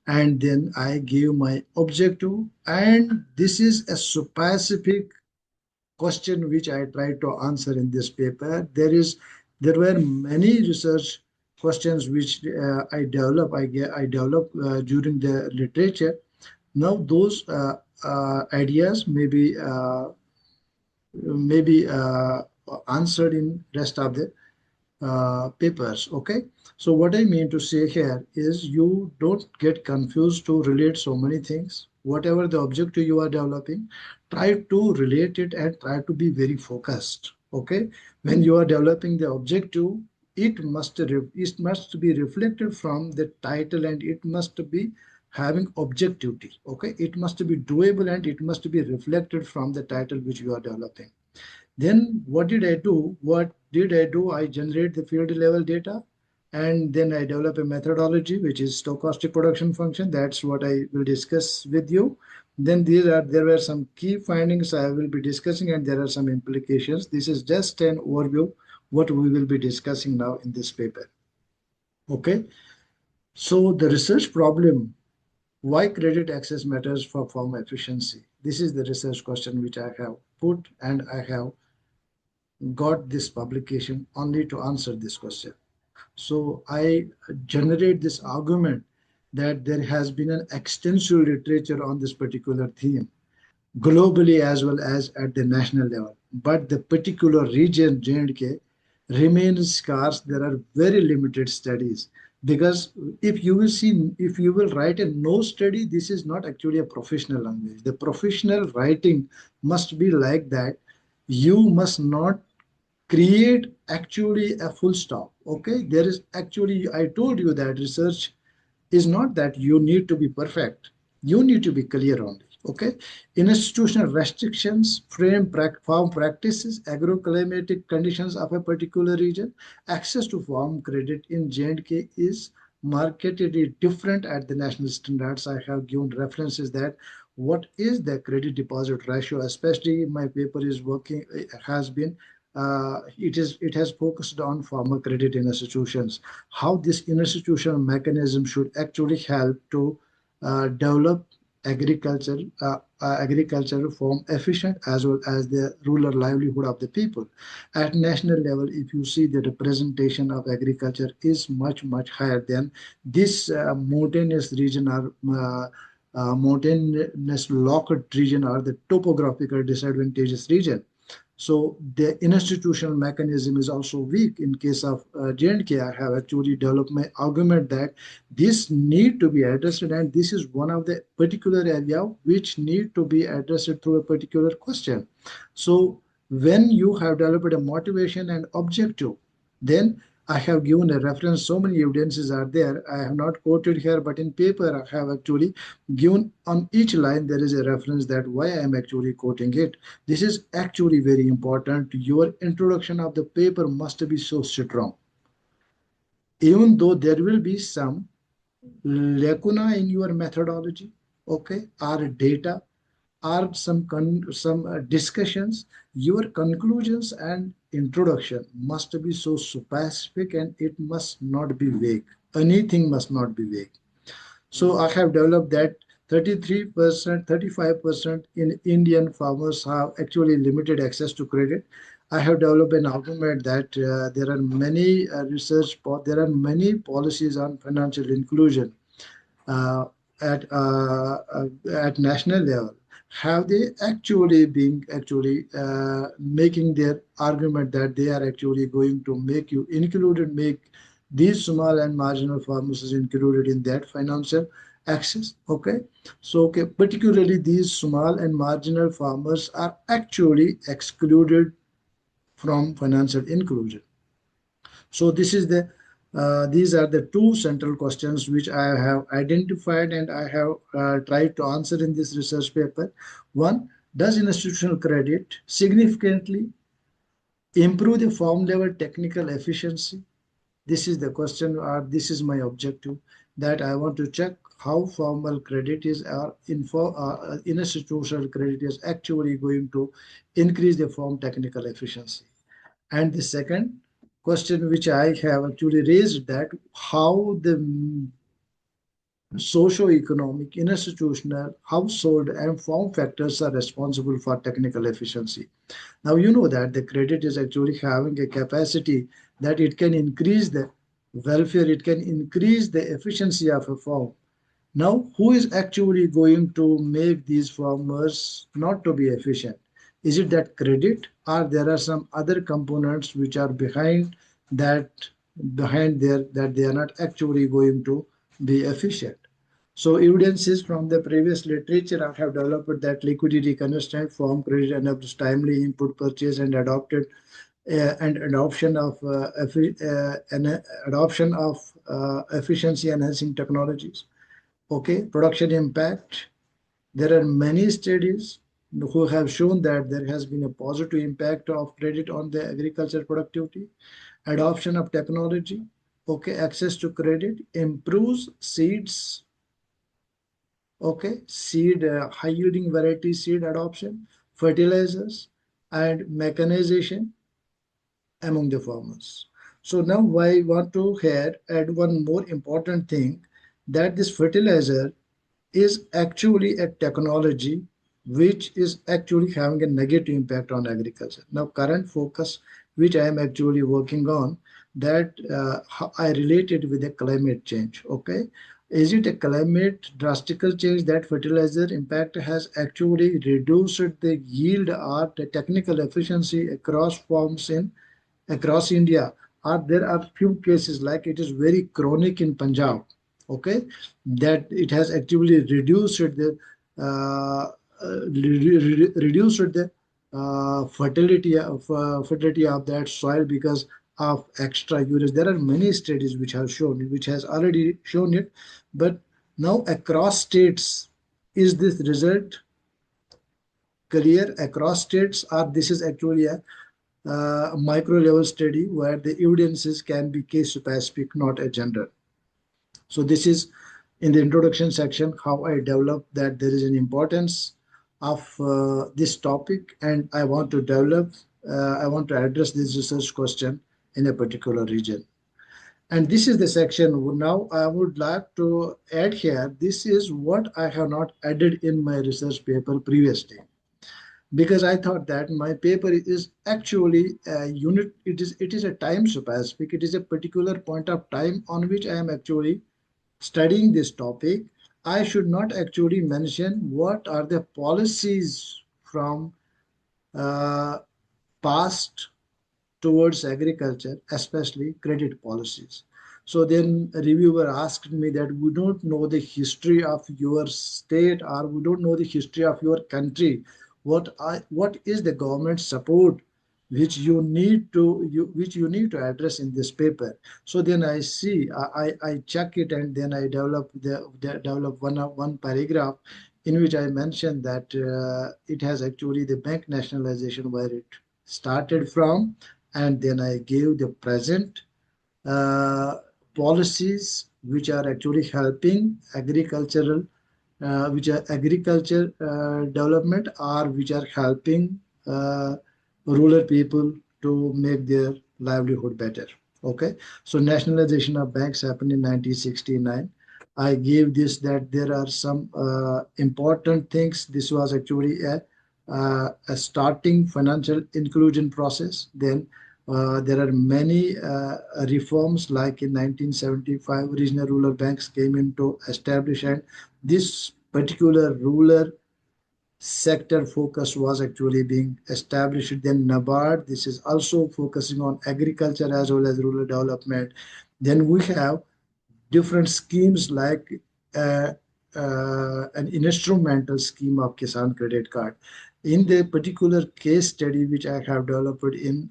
and then I give my objective. And this is a specific question which I tried to answer in this paper. There were many research questions which I developed during the literature. Now those ideas may be answered in rest of the papers. Okay, so what I mean to say here is you don't get confused to relate so many things. Whatever the objective you are developing, try to relate it and try to be very focused. Okay, when you are developing the objective, it must be reflected from the title, and it must be having objectivity. Okay, it must be doable, and it must be reflected from the title which you are developing. Then what did I do? What did I do? I generate the field level data, and then I develop a methodology which is stochastic production function. That's what I will discuss with you. Then there were some key findings I will be discussing, and there are some implications. This is just an overview what we will be discussing now in this paper. Okay. So the research problem, why credit access matters for firm efficiency. This is the research question which I have put, and I have got this publication only to answer this question. So I generate this argument that there has been an extensive literature on this particular theme, globally as well as at the national level. But the particular region, J&K, remains scarce. There are very limited studies. Because if you will write a no study, this is not actually a professional language. The professional writing must be like that. You must not create actually a full stop. Okay, there is actually, I told you that research is not that you need to be perfect, you need to be clear only. Okay, institutional restrictions frame farm practices, agroclimatic conditions of a particular region. Access to farm credit in J&K is markedly different at the national standards. I have given references that what is the credit deposit ratio, especially my paper is working has been it has focused on farmer credit in institutions, how this institutional mechanism should actually help to develop agriculture, agricultural form efficient as well as the rural livelihood of the people. At national level, if you see the representation of agriculture is much higher than this mountainous region or mountainous locked region or the topographical disadvantageous region. So the institutional mechanism is also weak. In case of J&K, I have actually developed my argument that this need to be addressed, and this is one of the particular area which need to be addressed through a particular question. So when you have developed a motivation and objective, then I have given a reference. So many evidences are there. I have not quoted here, but in paper I have actually given on each line there is a reference that why I am actually quoting it. This is actually very important. Your introduction of the paper must be so strong. Even though there will be some lacuna in your methodology, okay, or data, or some discussions, your conclusions and introduction must be so specific, and it must not be vague. Anything must not be vague. So I have developed that 33%, 35% in Indian farmers have actually limited access to credit. I have developed an argument that there are many there are many policies on financial inclusion uh, at national level. have they actually been making their argument that they are actually going to make these small and marginal farmers is included in that financial access? Okay, so okay, particularly these small and marginal farmers are actually excluded from financial inclusion. So these are the two central questions which I have identified and I have tried to answer in this research paper. One, does institutional credit significantly improve the farm level technical efficiency? This is the question, or this is my objective, that I want to check how formal credit is, or institutional credit is actually going to increase the farm technical efficiency. And the second question which I have actually raised, that how the socio-economic, institutional, household, and form factors are responsible for technical efficiency. Now you know that the credit is actually having a capacity that it can increase the welfare, it can increase the efficiency of a firm. Now, who is actually going to make these farmers not to be efficient? Is it that credit, or there are some other components which are that behind there, that they are not actually going to be efficient? So evidences from the previous literature have developed that liquidity constraint, farm credit enables timely input purchase and and adoption of efficiency enhancing technologies. Okay, production impact. There are many studies who have shown that there has been a positive impact of credit on the agriculture productivity. Adoption of technology. Okay, access to credit improves seeds. Okay, high yielding variety seed adoption, fertilizers, and mechanization among the farmers. So now I want to add one more important thing, that this fertilizer is actually a technology which is actually having a negative impact on agriculture. Now, current focus, which I am actually working on, that I related with the climate change. Okay, is it a climate drastical change that fertilizer impact has actually reduced the yield or the technical efficiency across farms in across India? Or there are few cases like it is very chronic in Punjab, okay, that it has actually reduced the fertility of that soil because of extra urea. There are many studies which has already shown it, but now across states, is this result clear across states, or this is actually a micro level study where the evidences can be case specific, not a gender? So this is in the introduction section how I developed that there is an importance of this topic, and I want to address this research question in a particular region. And this is the section now I would like to add here. This is what I have not added in my research paper previously, because I thought that my paper is actually a unit. It is a time specific. It is a particular point of time on which I am actually studying this topic. I should not actually mention what are the policies from uh, past towards agriculture, especially credit policies. So then a reviewer asked me that we don't know the history of your state, or we don't know the history of your country. What is the government support which you need to address in this paper? So then I check it, and then I develop one paragraph in which I mentioned that it has actually the bank nationalization where it started from, and then I gave the present uh, policies which are actually helping which are agriculture development, or which are helping rural people to make their livelihood better. Okay, so nationalization of banks happened in 1969. I gave this that there are some important things. This was actually a starting financial inclusion process. Then there are many reforms, like in 1975, regional rural banks came into establish, and this particular rural sector focus was actually being established. Then NABARD, this is also focusing on agriculture as well as rural development. Then we have different schemes like uh, an instrumental scheme of Kisan Credit Card. In the particular case study which I have developed in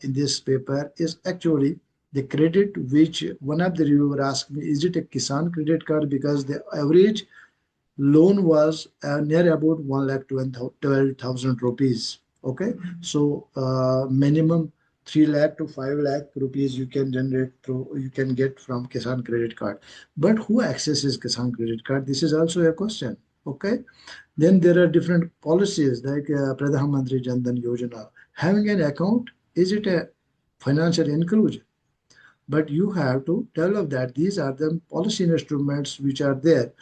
this paper is actually the credit which one of the reviewer asked me, is it a Kisan credit card? Because the average loan was near about 1,12,000 rupees. Okay, so minimum 3 lakh to 5 lakh rupees you can generate through, you can get from Kisan credit card. But who accesses Kisan credit card? This is also a question. Okay, then there are different policies like Pradhan Mantri Jan Dhan Yojana. Having an account, is it a financial inclusion? But you have to develop that. These are the policy instruments which are there.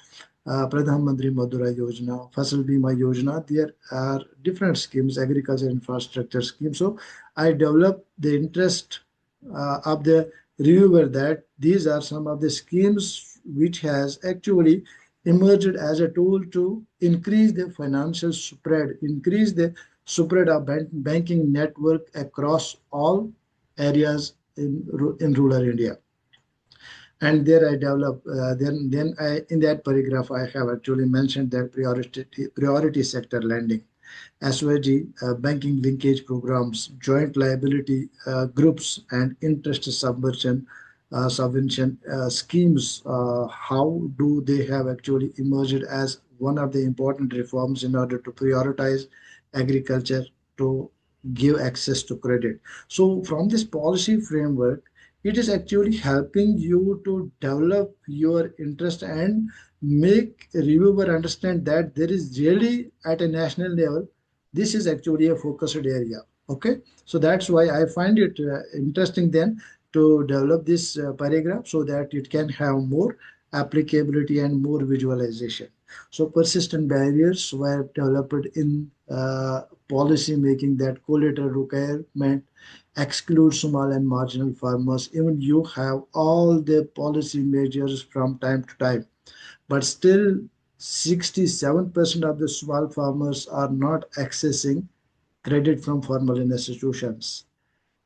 Pradhan Mantri Madura Yojana, Fasal Bima Yojana, there are different schemes, agriculture infrastructure schemes. So I developed the interest of the reviewer that these are some of the schemes which has actually emerged as a tool to increase the financial spread, increase the spread of banking network across all areas in rural India. And there I develop. Then I, in that paragraph I have actually mentioned that priority sector lending, SOG, banking linkage programs, joint liability groups, and interest subvention schemes. How do they have actually emerged as one of the important reforms in order to prioritize agriculture to give access to credit? So from this policy framework, it is actually helping you to develop your interest and make a reviewer understand that there is really at a national level, this is actually a focused area. Okay, so that's why I find it interesting then to develop this paragraph so that it can have more applicability and more visualization. So persistent barriers were developed in policy making, that collateral requirement exclude small and marginal farmers. Even you have all the policy measures from time to time, but still 67% of the small farmers are not accessing credit from formal institutions.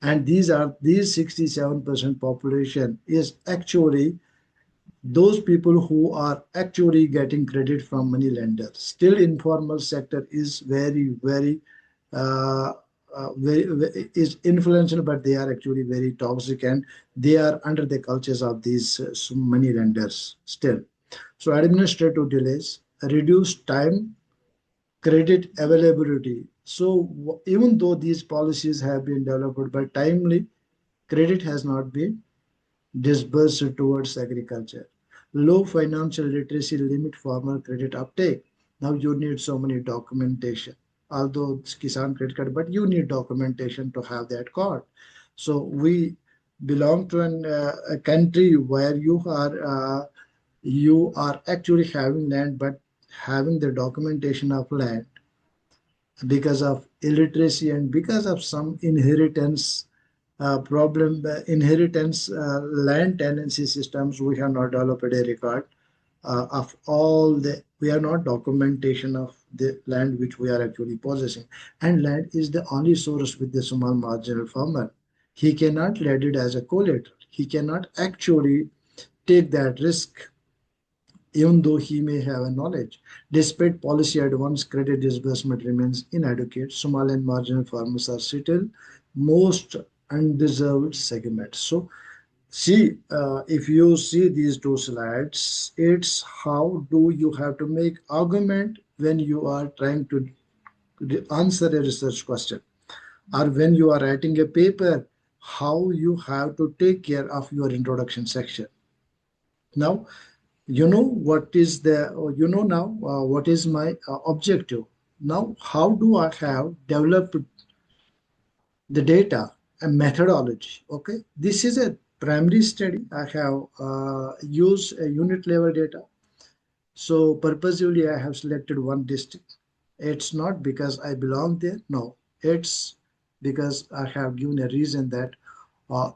And these 67% population is actually those people who are actually getting credit from money lenders. Still informal sector is uh, is influential, but they are actually very toxic and they are under the cultures of these money lenders still. So administrative delays, reduced time, credit availability. So even though these policies have been developed, but timely credit has not been disbursed towards agriculture. Low financial literacy limit farmer credit uptake. Now you need so many documentation. Although it's Kisan credit card, but you need documentation to have that card. So we belong to a country where you are actually having land, but having the documentation of land because of illiteracy and because of some inheritance problem, inheritance land tenancy systems, we have not developed a record of all the, we have not documentation of the land which we are actually possessing. And land is the only source with the small marginal farmer. He cannot let it as a collateral. He cannot actually take that risk even though he may have a knowledge. Despite policy advance, credit disbursement remains inadequate. Small and marginal farmers are still most undeserved segments. So, see, if you see these two slides, it's how do you have to make argument when you are trying to answer a research question, or when you are writing a paper, how you have to take care of your introduction section. Now, you know what is the you know now what is my objective. Now how do I have developed the data and methodology? Okay, this is a primary study. I have used a unit level data. So purposely I have selected one district. It's not because I belong there, no, it's because I have given a reason that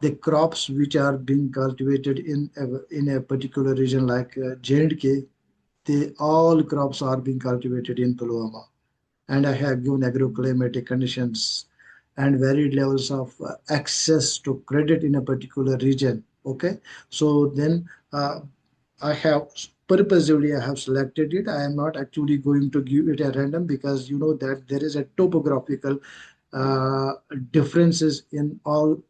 the crops which are being cultivated in a particular region like J&K, they all crops are being cultivated in Pulwama. and I have given agroclimatic conditions and varied levels of access to credit in a particular region. Okay, so then I have purposely I have selected it. I am not actually going to give it a random, because you know that there is a topographical uh, differences in all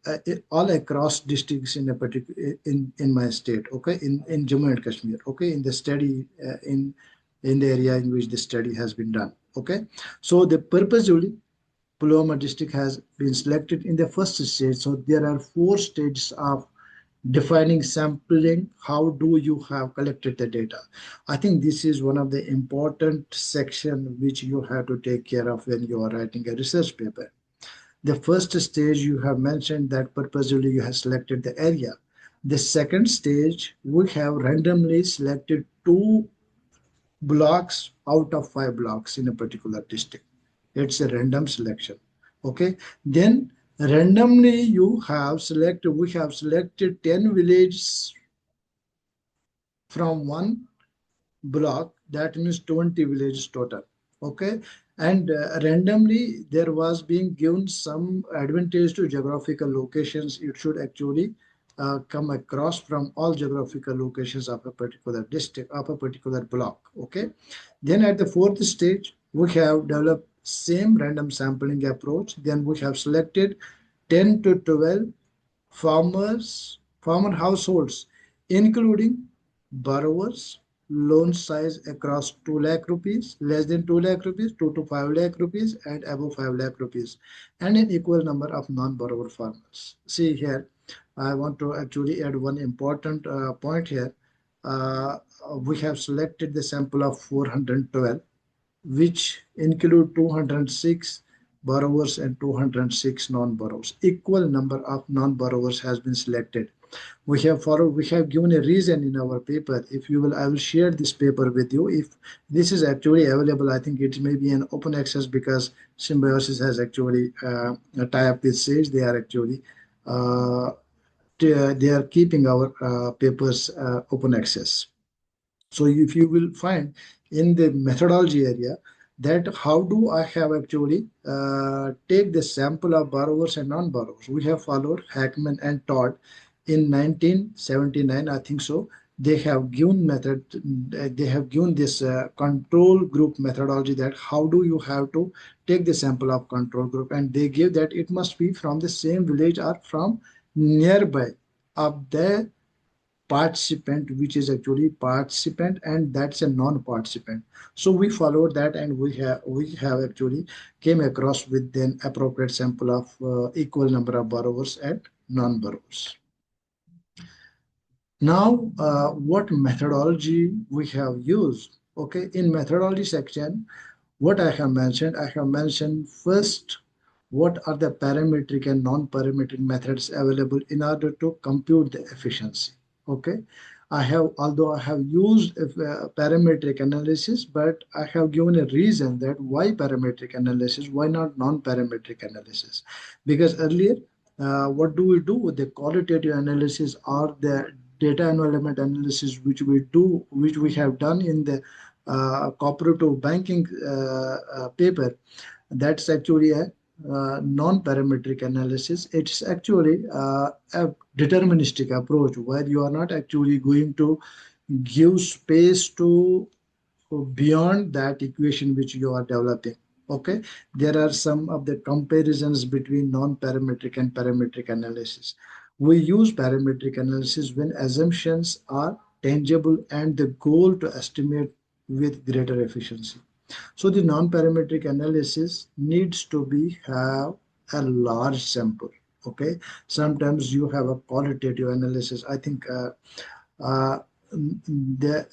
across districts in a particular in my state. Okay, in Jammu and Kashmir. Okay, in the study in the area in which the study has been done. Okay, so the purposely Pulwama district has been selected in the first stage. So there are four stages of defining sampling. How do you have collected the data? I think this is one of the important section which you have to take care of when you are writing a research paper. The first stage you have mentioned that purposely you have selected the area. The second stage, we have randomly selected two blocks out of five blocks in a particular district. It's a random selection. Okay. Then randomly we have selected 10 villages from one block. That means 20 villages total. Okay. And randomly there was being given some advantage to geographical locations. It should actually come across from all geographical locations of a particular district, of a particular block. Okay. Then at the fourth stage, we have developed same random sampling approach. Then we have selected 10 to 12 farmer households, including borrowers, loan size across 2 lakh rupees, less than 2 lakh rupees, 2 to 5 lakh rupees, and above 5 lakh rupees, and an equal number of non-borrower farmers. See here, I want to actually add one important point here. Uh, we have selected the sample of 412, which include 206 borrowers and 206 non-borrowers. Equal number of non-borrowers has been selected. We have given a reason in our paper. If you will, I will share this paper with you. If this is actually available, I think it may be an open access, because Symbiosis has actually a tie-up with Sage. They are actually uh, they are keeping our papers open access. So if you will find in the methodology area, that how do I have actually take the sample of borrowers and non-borrowers. We have followed Hackman and Todd in 1979, I think so. They have given method, they have given this control group methodology, that how do you have to take the sample of control group, and they give that it must be from the same village or from nearby of the participant, which is actually participant, and that's a non-participant. So we followed that, and we have actually came across with an appropriate sample of equal number of borrowers and non-borrowers. Now what methodology we have used? Okay, in methodology section, what I have mentioned first what are the parametric and non-parametric methods available in order to compute the efficiency. Okay, although I have used parametric analysis, but I have given a reason that why parametric analysis, why not non-parametric analysis? Because earlier, what do we do with the qualitative analysis or the data environment analysis, which we have done in the cooperative banking paper? That's actually a non-parametric analysis. It's actually a deterministic approach, where you are not actually going to give space to beyond that equation which you are developing. Okay, there are some of the comparisons between non-parametric and parametric analysis. We use parametric analysis when assumptions are tangible and the goal to estimate with greater efficiency. So the non-parametric analysis needs to be have a large sample. Okay, sometimes you have a qualitative analysis. I think uh, the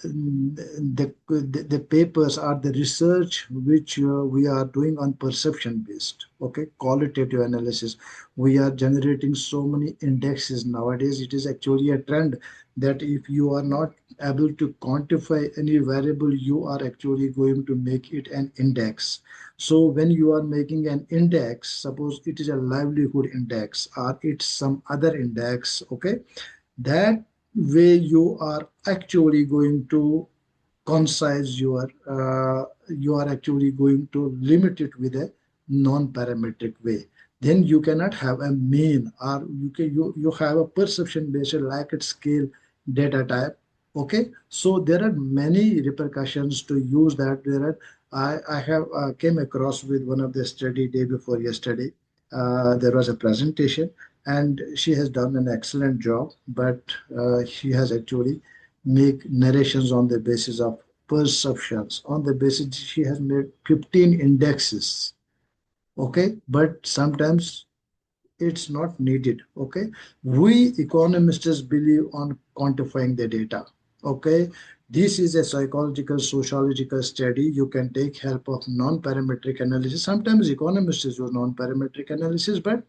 papers are the research which we are doing on perception based. Okay, qualitative analysis, we are generating so many indexes nowadays. It is actually a trend that if you are not able to quantify any variable, you are actually going to make it an index. So when you are making an index, suppose it is a livelihood index or it's some other index. Okay, that way you are actually going to concise, you are actually going to limit it with a non-parametric way. Then you cannot have a mean, or you have a perception based like at scale data type. Okay, so there are many repercussions to use that. I have came across with one of the study day before yesterday. There was a presentation, and she has done an excellent job, but she has actually make narrations on the basis of perceptions. On the basis, she has made 15 indexes. Okay, but sometimes it's not needed. Okay, we economists believe on quantifying the data. Okay, this is a psychological sociological study. You can take help of non-parametric analysis. Sometimes economists use non-parametric analysis, but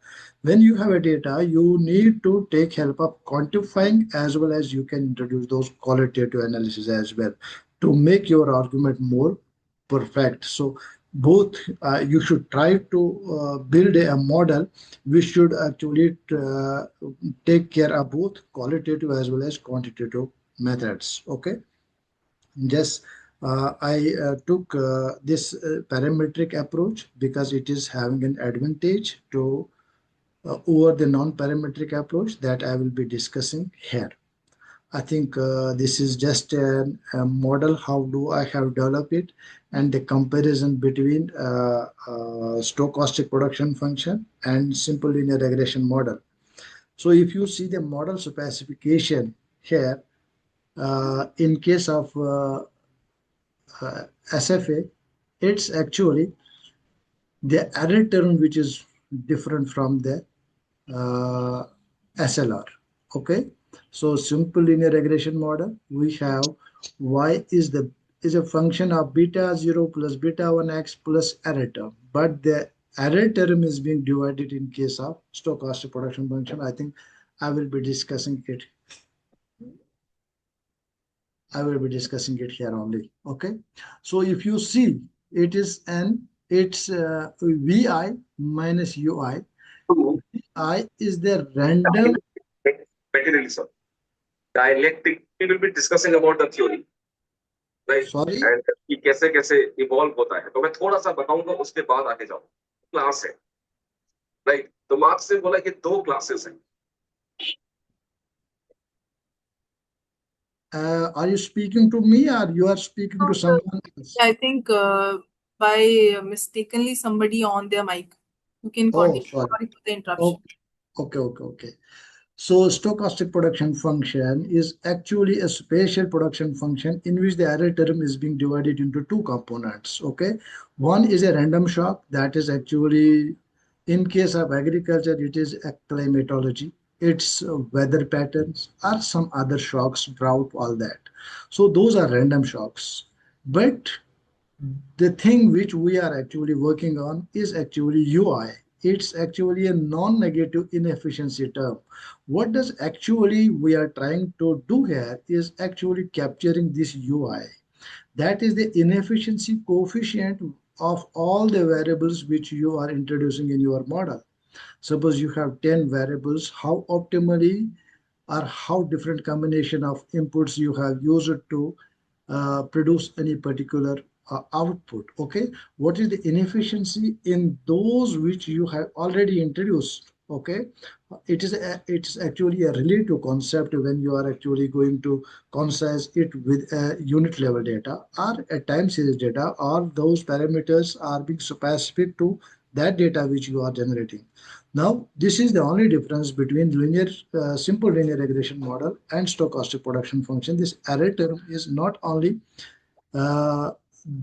when you have a data, you need to take help of quantifying, as well as you can introduce those qualitative analysis as well to make your argument more perfect. So both, you should try to build a model which should actually take care of both qualitative as well as quantitative methods. Okay, just I took this parametric approach because it is having an advantage to over the non-parametric approach that I will be discussing here. I think this is just a model. How do I have developed it, and the comparison between stochastic production function and simple linear regression model. So if you see the model specification here, in case of SFA, it's actually the error term which is different from the SLR. Okay, so simple linear regression model, we have y is a function of beta 0 plus beta 1x plus error term, but the error term is being divided in case of stochastic production function. I think I will be discussing it. I will be discussing it here only. Okay, so if you see, it's vi minus ui. I is the random materialism. Dialectic, we will be discussing about the theory, right? Sorry? And कि कैसे कैसे evolve होता है, तो मैं थोड़ा सा बताऊंगा, उसके बाद आगे जाऊं. क्लास है, राइट? तो मार्क्स से बोला कि दो क्लासेस हैं. Are you speaking to me or you are speaking to someone else? I think by mistakenly somebody on their mic. You can continue. Sorry. Sorry for the interruption. Okay. So stochastic production function is actually a spatial production function in which the error term is being divided into two components. Okay, one is a random shock, that is actually, in case of agriculture, it is a climatology, it's weather patterns or some other shocks, drought, all that. So those are random shocks. But the thing which we are actually working on is actually UI. It's actually a non-negative inefficiency term. What does actually we are trying to do here is actually capturing this UI. That is the inefficiency coefficient of all the variables which you are introducing in your model. Suppose you have 10 variables, how optimally or how different combination of inputs you have used to produce any particular output. Okay, what is the inefficiency in those which you have already introduced? Okay, it's actually a relative concept when you are actually going to concise it with unit level data or a time series data, or those parameters are being specific to that data which you are generating. Now, this is the only difference between simple linear regression model and stochastic production function. This error term is not only uh,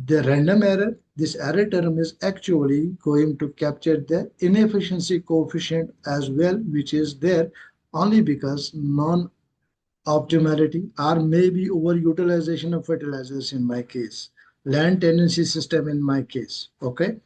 the random error. This error term is actually going to capture the inefficiency coefficient as well, which is there only because non-optimality or maybe overutilization of fertilizers in my case, land tenancy system in my case. Okay,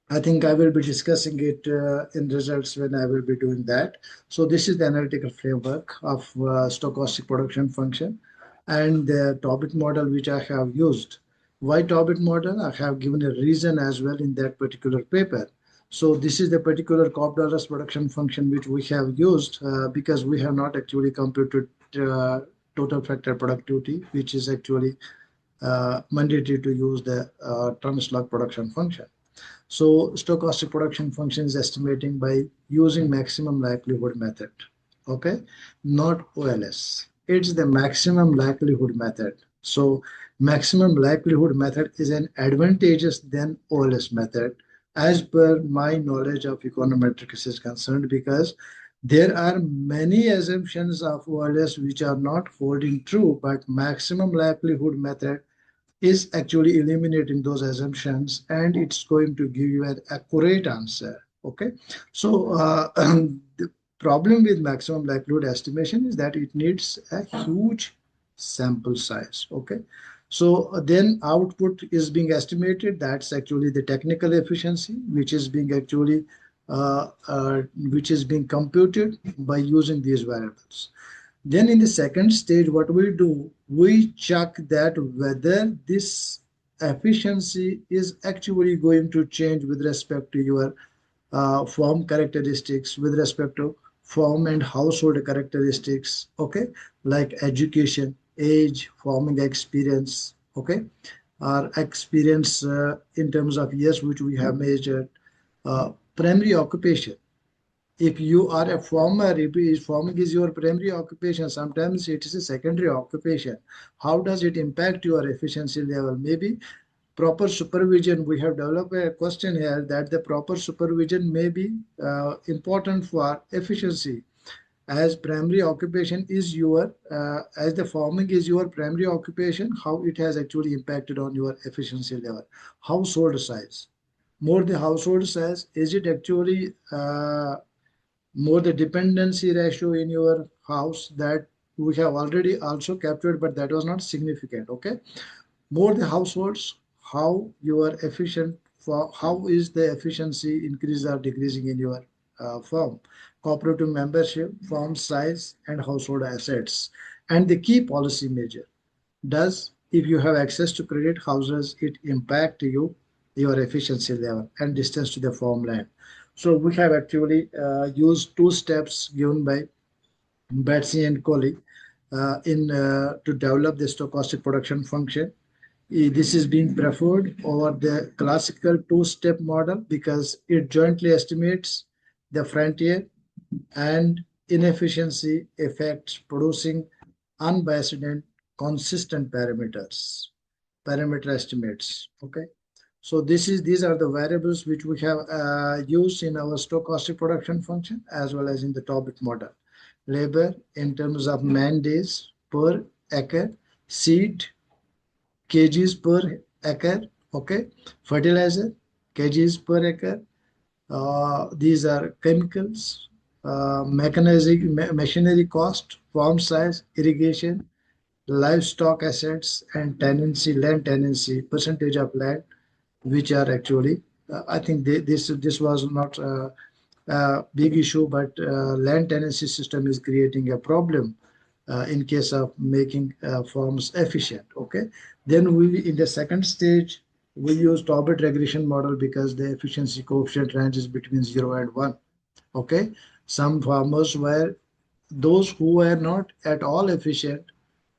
I think I will be discussing it in results when I will be doing that. So this is the analytical framework of stochastic production function and the Tobit model which I have used. Why Tobit model? I have given a reason as well in that particular paper. So this is the particular Cobb-Dollars production function which we have used because we have not actually computed total factor productivity, which is actually mandatory to use the translog production function. So stochastic production function is estimating by using maximum likelihood method. Okay, not OLS. It's the maximum likelihood method. So maximum likelihood method is an advantageous than OLS method as per my knowledge of econometrics is concerned, because there are many assumptions of OLS which are not holding true, but maximum likelihood method is actually eliminating those assumptions, and it's going to give you an accurate answer. Okay, so the problem with maximum likelihood estimation is that it needs a huge sample size. Okay, so then output is being estimated. That's actually the technical efficiency, which is being actually which is being computed by using these variables. Then in the second stage, what we do, we check that whether this efficiency is actually going to change with respect to your form characteristics, with respect to form and household characteristics, okay, like education, age, farming experience, okay, or experience in terms of years which we have measured, primary occupation. If you are a farmer, if farming is your primary occupation, sometimes it is a secondary occupation. How does it impact your efficiency level? Maybe proper supervision. We have developed a question here that the proper supervision may be important for efficiency. As primary occupation is your, as the farming is your primary occupation, how it has actually impacted on your efficiency level. Household size. More the household size, is it actually more the dependency ratio in your house, that we have already also captured, but that was not significant. Okay, more the households, how you are efficient, for how is the efficiency increase or decreasing in your firm, cooperative membership, firm size, and household assets. And the key policy measure, does, if you have access to credit houses, it impact you, your efficiency level and distance to the farmland. So we have actually used two steps given by Betsy and colleague in to develop the stochastic production function. This is being preferred over the classical two-step model because it jointly estimates the frontier and inefficiency effects, producing unbiased and consistent parameter estimates. Okay, so these are the variables which we have used in our stochastic production function as well as in the topic model. Labor in terms of man days per acre, seed kgs per acre, okay, fertilizer kgs per acre. These are chemicals, machinery cost, farm size, irrigation, livestock assets, and land tenancy, percentage of land, which are actually, I think this was not a big issue, but land tenancy system is creating a problem in case of making farms efficient. Okay, then we in the second stage we use Tobit regression model because the efficiency coefficient ranges between 0 and 1. Okay, some farmers were, those who were not at all efficient,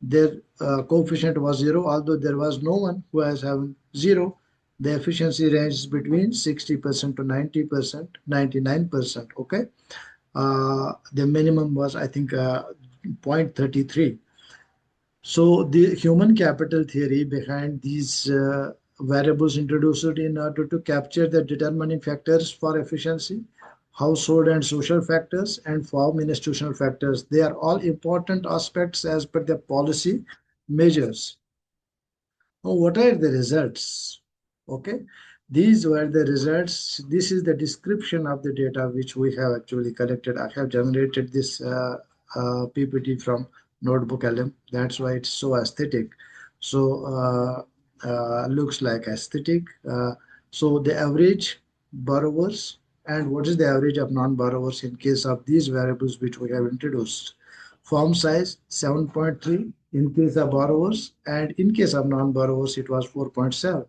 their coefficient was 0, although there was no one who was having 0. The efficiency ranges between 60% to 90%, 99%. Okay, the minimum was, I think, 0.33. So the human capital theory behind these variables introduced in order to capture the determining factors for efficiency, household and social factors, and farm institutional factors. They are all important aspects as per the policy measures. Now, what are the results? Okay, these were the results. This is the description of the data which we have actually collected. I have generated this PPT from Notebook LM. That's why it's so aesthetic. So looks like aesthetic. So the average borrowers and what is the average of non-borrowers in case of these variables which we have introduced. Form size 7.3 in case of borrowers, and in case of non-borrowers it was 4.7.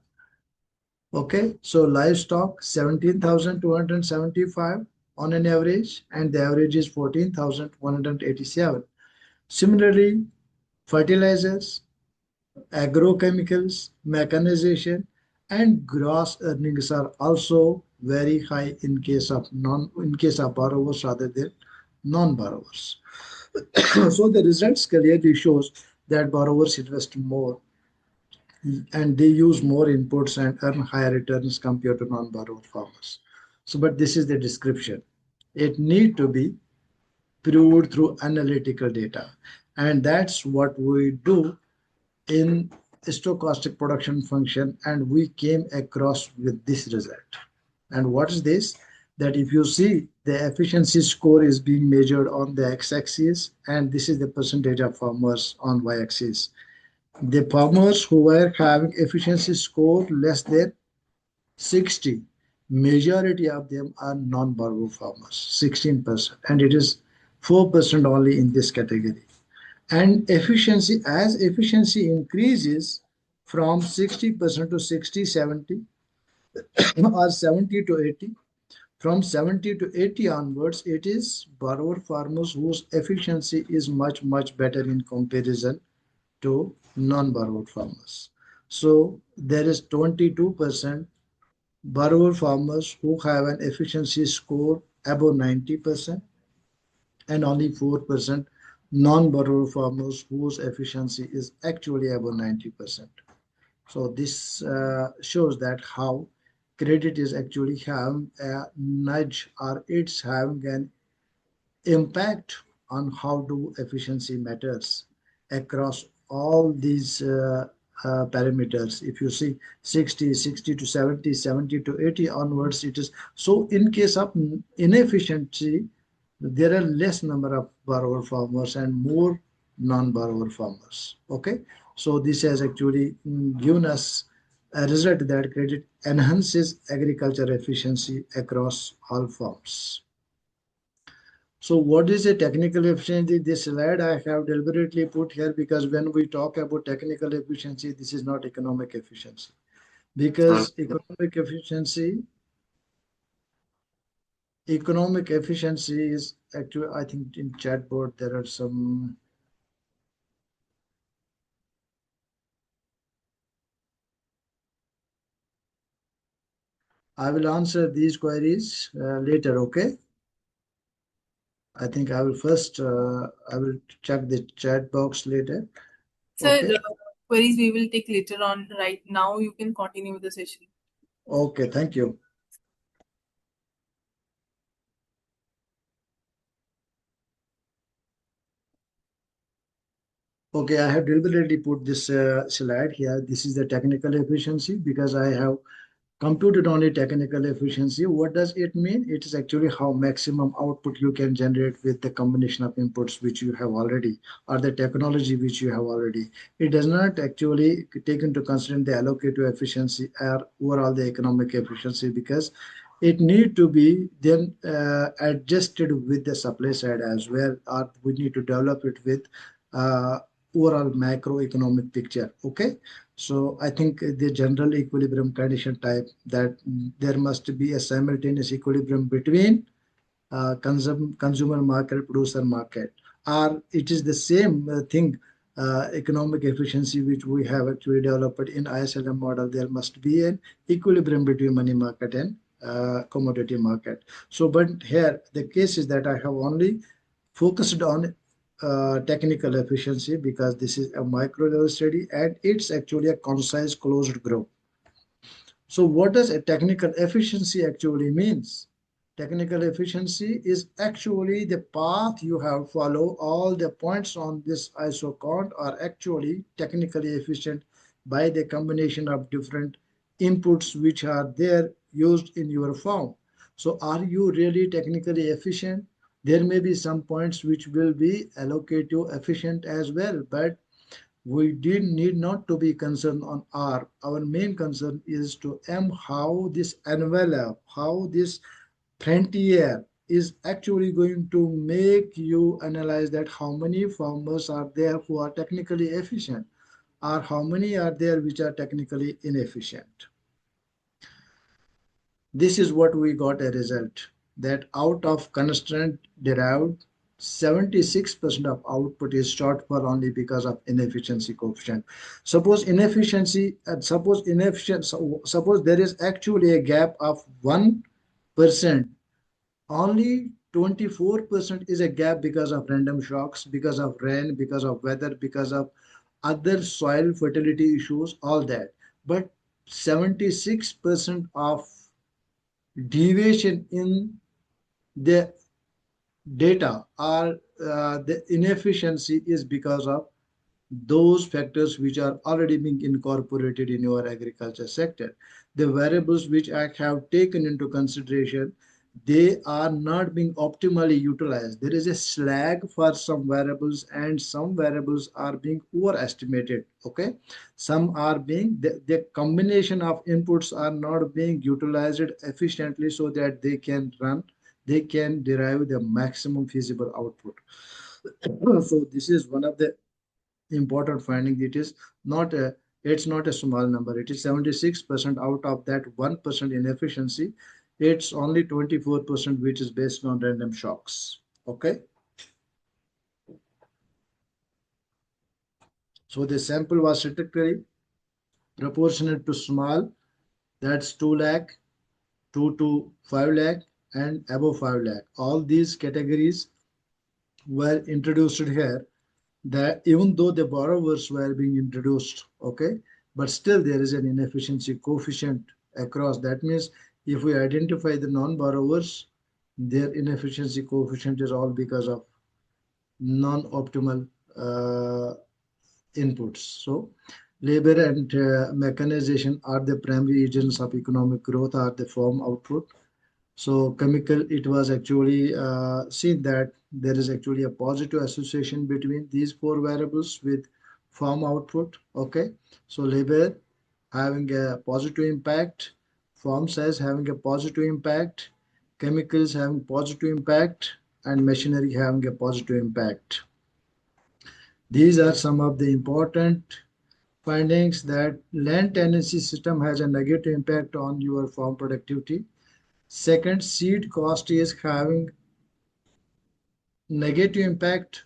Okay, so livestock 17,275 on an average, and the average is 14,187. Similarly, fertilizers Agrochemicals, mechanization, and gross earnings are also very high in case of borrowers rather than non-borrowers. So the results clearly shows that borrowers invest more and they use more inputs and earn higher returns compared to non-borrower farmers. So, but this is the description. It need to be proved through analytical data, and that's what we do in stochastic production function, and we came across with this result. And what is this? That if you see the efficiency score is being measured on the x-axis, and this is the percentage of farmers on y-axis. The farmers who were having efficiency score less than 60, majority of them are non-borrower farmers, 16%, and it is 4% only in this category. And as efficiency increases from 60% to 60, 70, or 70 to 80, from 70 to 80 onwards, it is borrower farmers whose efficiency is much, much better in comparison to non-borrower farmers. So there is 22% borrower farmers who have an efficiency score above 90%, and only 4% non-borrower farmers whose efficiency is actually above 90%. So this shows that how credit is actually having a nudge, or it's having an impact on how do efficiency matters across all these parameters. If you see 60, 60 to 70, 70 to 80 onwards, it is so. In case of inefficiency, there are less number of borrower farmers and more non-borrower farmers. Okay, so this has actually given us a result that credit enhances agriculture efficiency across all farms. So what is a technical efficiency? This slide I have deliberately put here because when we talk about technical efficiency, this is not economic efficiency. Because economic efficiency is actually, I think in chat board there are some. I will answer these queries later, okay? I think I will first, I will check the chat box later. Sir, Okay. queries we will take later on. Right now, you can continue with the session. Okay, thank you. Okay, I have deliberately put this slide here. This is the technical efficiency because I have computed only technical efficiency. What does it mean? It is actually how maximum output you can generate with the combination of inputs which you have already, or the technology which you have already. It does not actually take into consideration the allocative efficiency or overall the economic efficiency, because it need to be then adjusted with the supply side as well, or we need to develop it with uh, overall macroeconomic picture. Okay, so I think the general equilibrium condition type, that there must be a simultaneous equilibrium between consumer market, producer market, or it is the same thing. Economic efficiency which we have actually developed in ISLM model, there must be an equilibrium between money market and commodity market. So but here the case is that I have only focused on technical efficiency because this is a micro level study and it's actually a concise closed group. So what does a technical efficiency actually means? Technical efficiency is actually the path you have follow. All the points on this ISO count are actually technically efficient by the combination of different inputs which are there used in your form. So are you really technically efficient? There may be some points which will be allocative efficient as well, but we did need not to be concerned on R. Our main concern is to M, how this envelope, how this frontier is actually going to make you analyze that how many farmers are there who are technically efficient, or how many are there which are technically inefficient. This is what we got a result, that out of constraint derived 76% of output is shortfall only because of inefficiency coefficient. Suppose suppose there is actually a gap of 1%. Only 24% is a gap because of random shocks, because of rain, because of weather, because of other soil fertility issues, all that. But 76% of deviation in the data or the inefficiency is because of those factors which are already being incorporated in your agriculture sector. The variables which I have taken into consideration, they are not being optimally utilized. There is a slag for some variables and some variables are being overestimated. Okay, some are being the combination of inputs are not being utilized efficiently so that they can derive the maximum feasible output. So this is one of the important finding. It's not a small number. It is 76% out of that 1% inefficiency. It's only 24% which is based on random shocks. Okay. So the sample was statistically proportionate to small, that's 2 lakh, 2 to 5 lakh, and above 5 lakh. All these categories were introduced here, that even though the borrowers were being introduced, okay, but still there is an inefficiency coefficient across. That means if we identify the non-borrowers, their inefficiency coefficient is all because of non-optimal inputs. So labor and mechanization are the primary agents of economic growth, are the farm output. So chemical, it was actually seen that there is actually a positive association between these four variables with farm output. Okay, so labor having a positive impact, farm size having a positive impact, chemicals having positive impact, and machinery having a positive impact. These are some of the important findings, that land tenancy system has a negative impact on your farm productivity. Second, seed cost is having negative impact.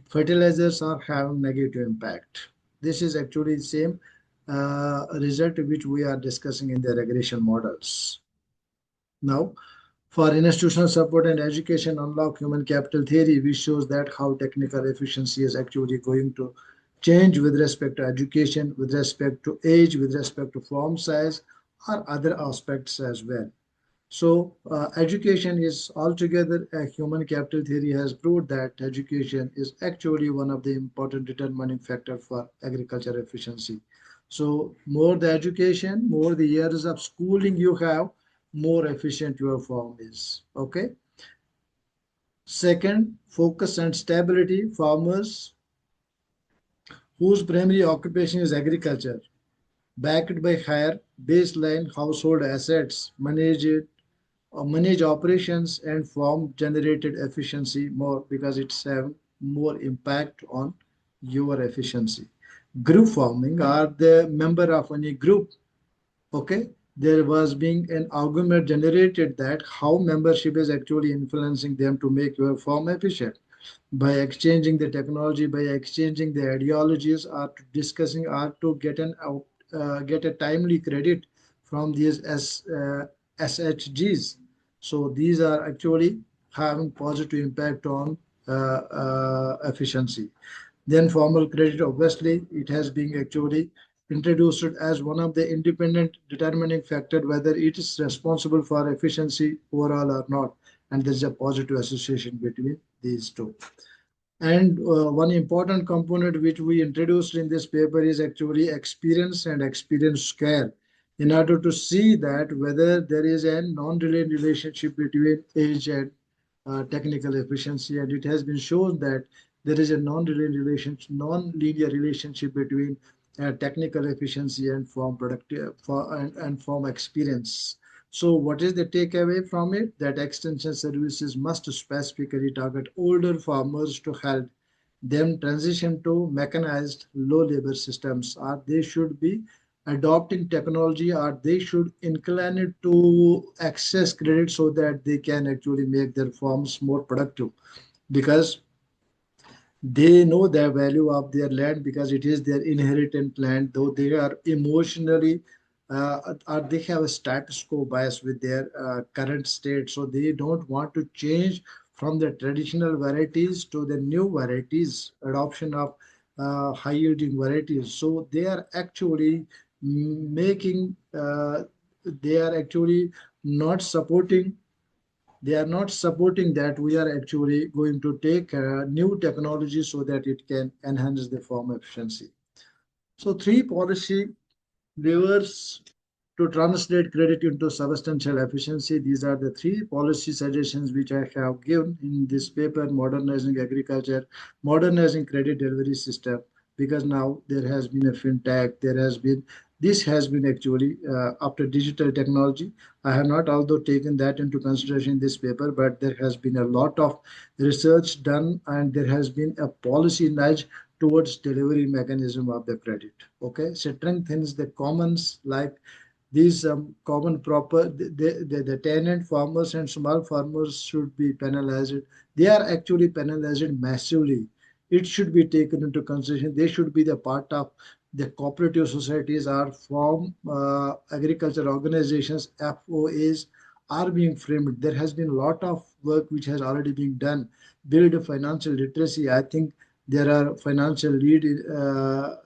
Fertilizers are having negative impact. This is actually the same result which we are discussing in the regression models. Now, for institutional support and education, unlock human capital theory, which shows that how technical efficiency is actually going to change with respect to education, with respect to age, with respect to farm size, or other aspects as well. So education is altogether a human capital theory has proved that education is actually one of the important determining factor for agriculture efficiency. So more the education, more the years of schooling you have, more efficient your farm is. Okay. Second, focus and stability. Farmers whose primary occupation is agriculture, backed by higher baseline household assets, manage operations and farm generated efficiency more because it's have more impact on your efficiency. Group farming are the member of any group. Okay, there was being an argument generated that how membership is actually influencing them to make your farm efficient by exchanging the technology, by exchanging the ideologies, or to discussing, or to get a timely credit from these SHGs. So these are actually having positive impact on efficiency. Then formal credit, obviously, it has been actually introduced as one of the independent determining factor whether it is responsible for efficiency overall or not. And there's a positive association between these two. And one important component which we introduced in this paper is actually experience and experience care, in order to see that whether there is a non-linear relationship between age and technical efficiency. And it has been shown that there is a non-linear relationship between technical efficiency and farm productive and farm experience. So what is the takeaway from it? That extension services must specifically target older farmers to help them transition to mechanized low labor systems, or they should be adopting technology, or they should incline it to access credit so that they can actually make their farms more productive. because they know the value of their land, because it is their inherited land, though they are emotionally or they have a status quo bias with their current state, so they don't want to change from the traditional varieties to the new varieties, adoption of high yielding varieties. So they are actually making they are actually not supporting, they are not supporting that we are actually going to take new technology so that it can enhance the farm efficiency. So three policy levers to translate credit into substantial efficiency. These are the three policy suggestions which I have given in this paper, Modernizing Agriculture, Modernizing Credit Delivery System, because now there has been a fintech, there has been, this has been actually after digital technology. I have not although taken that into consideration in this paper, but there has been a lot of research done and there has been a policy nudge towards delivery mechanism of the credit. Okay, strengthens the commons like these common proper the tenant farmers and small farmers should be penalized. They are actually penalized massively. It should be taken into consideration. They should be the part of the cooperative societies or farm agriculture organizations, FOAs, are being framed. There has been a lot of work which has already been done. Build financial literacy. I think there are financial lead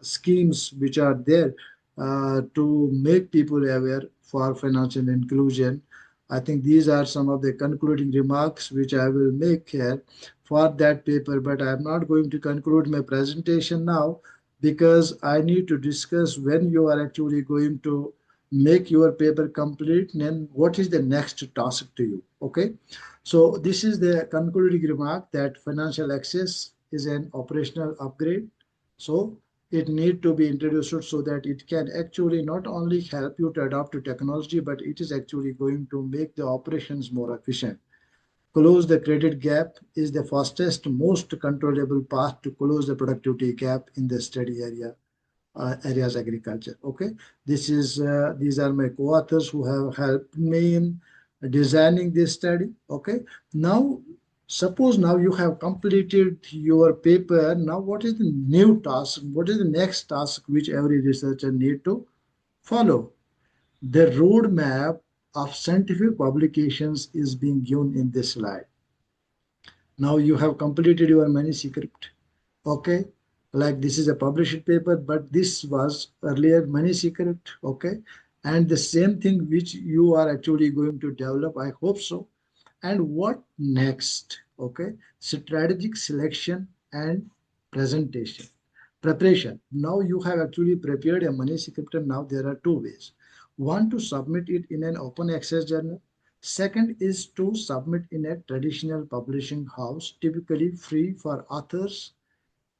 schemes which are there to make people aware for financial inclusion. I think these are some of the concluding remarks which I will make here for that paper, but I am not going to conclude my presentation now because I need to discuss when you are actually going to make your paper complete and what is the next task to you. Okay, so this is the concluding remark that financial access is an operational upgrade. So it need to be introduced so that it can actually not only help you to adopt to technology, but it is actually going to make the operations more efficient. Close the credit gap is the fastest, most controllable path to close the productivity gap in the study areas agriculture. Okay, this is these are my co-authors who have helped me in designing this study. Okay, now suppose now you have completed your paper. Now what is the new task? What is the next task which every researcher need to follow? The roadmap of scientific publications is being given in this slide. Now you have completed your manuscript. Okay, like this is a published paper, but this was earlier manuscript. Okay, and the same thing which you are actually going to develop, I hope so. And what next? Okay, strategic selection and presentation preparation. Now you have actually prepared a manuscript, and now there are two ways. One, to submit it in an open access journal. Second is to submit in a traditional publishing house, typically free for authors,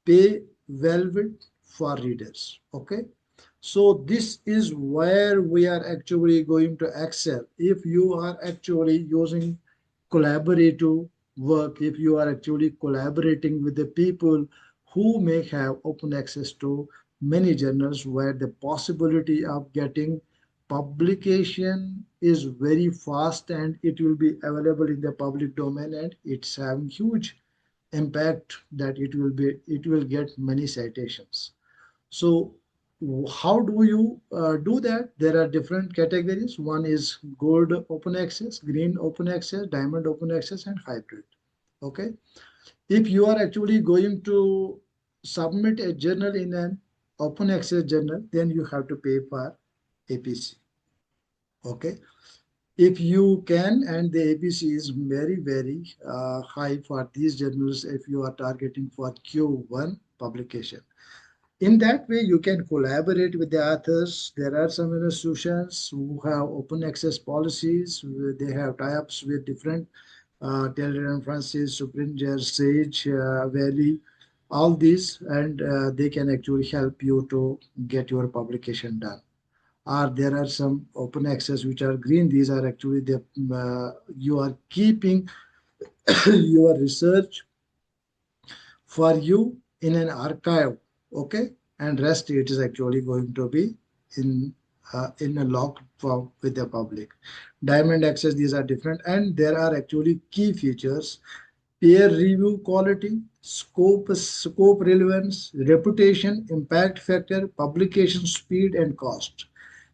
pay velvet for readers. Okay, so this is where we are actually going to excel. If you are actually using collaborative work, if you are actually collaborating with the people who may have open access to many journals where the possibility of getting publication is very fast and it will be available in the public domain, and it's having huge impact that it will get many citations. So how do you do that? There are different categories. One is gold open access, green open access, diamond open access, and hybrid. Okay, if you are actually going to submit a journal in an open access journal, then you have to pay for APC. Okay, if you can, and the APC is very high for these journals if you are targeting for Q1 publication. In that way, you can collaborate with the authors. There are some institutions who have open access policies. They have tie-ups with different Taylor and Francis, Supringer, Sage, Valley, all these, and they can actually help you to get your publication done. Or there are some open access which are green. These are actually the you are keeping your research for you in an archive. Okay, and rest it is actually going to be in a locked form with the public. Diamond access, these are different, and there are actually key features. peer review quality, scope relevance, reputation, impact factor, publication speed, and cost.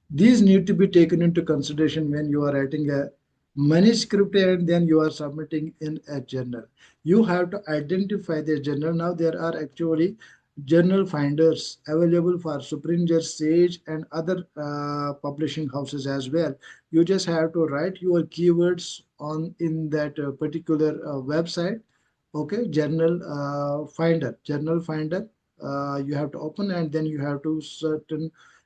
These need to be taken into consideration when you are writing a manuscript and then you are submitting in a journal. You have to identify the journal. Now there are actually journal finders available for Springer, Sage, and other publishing houses as well. You just have to write your keywords on in that particular website. Okay, journal finder. You have to open and then you have to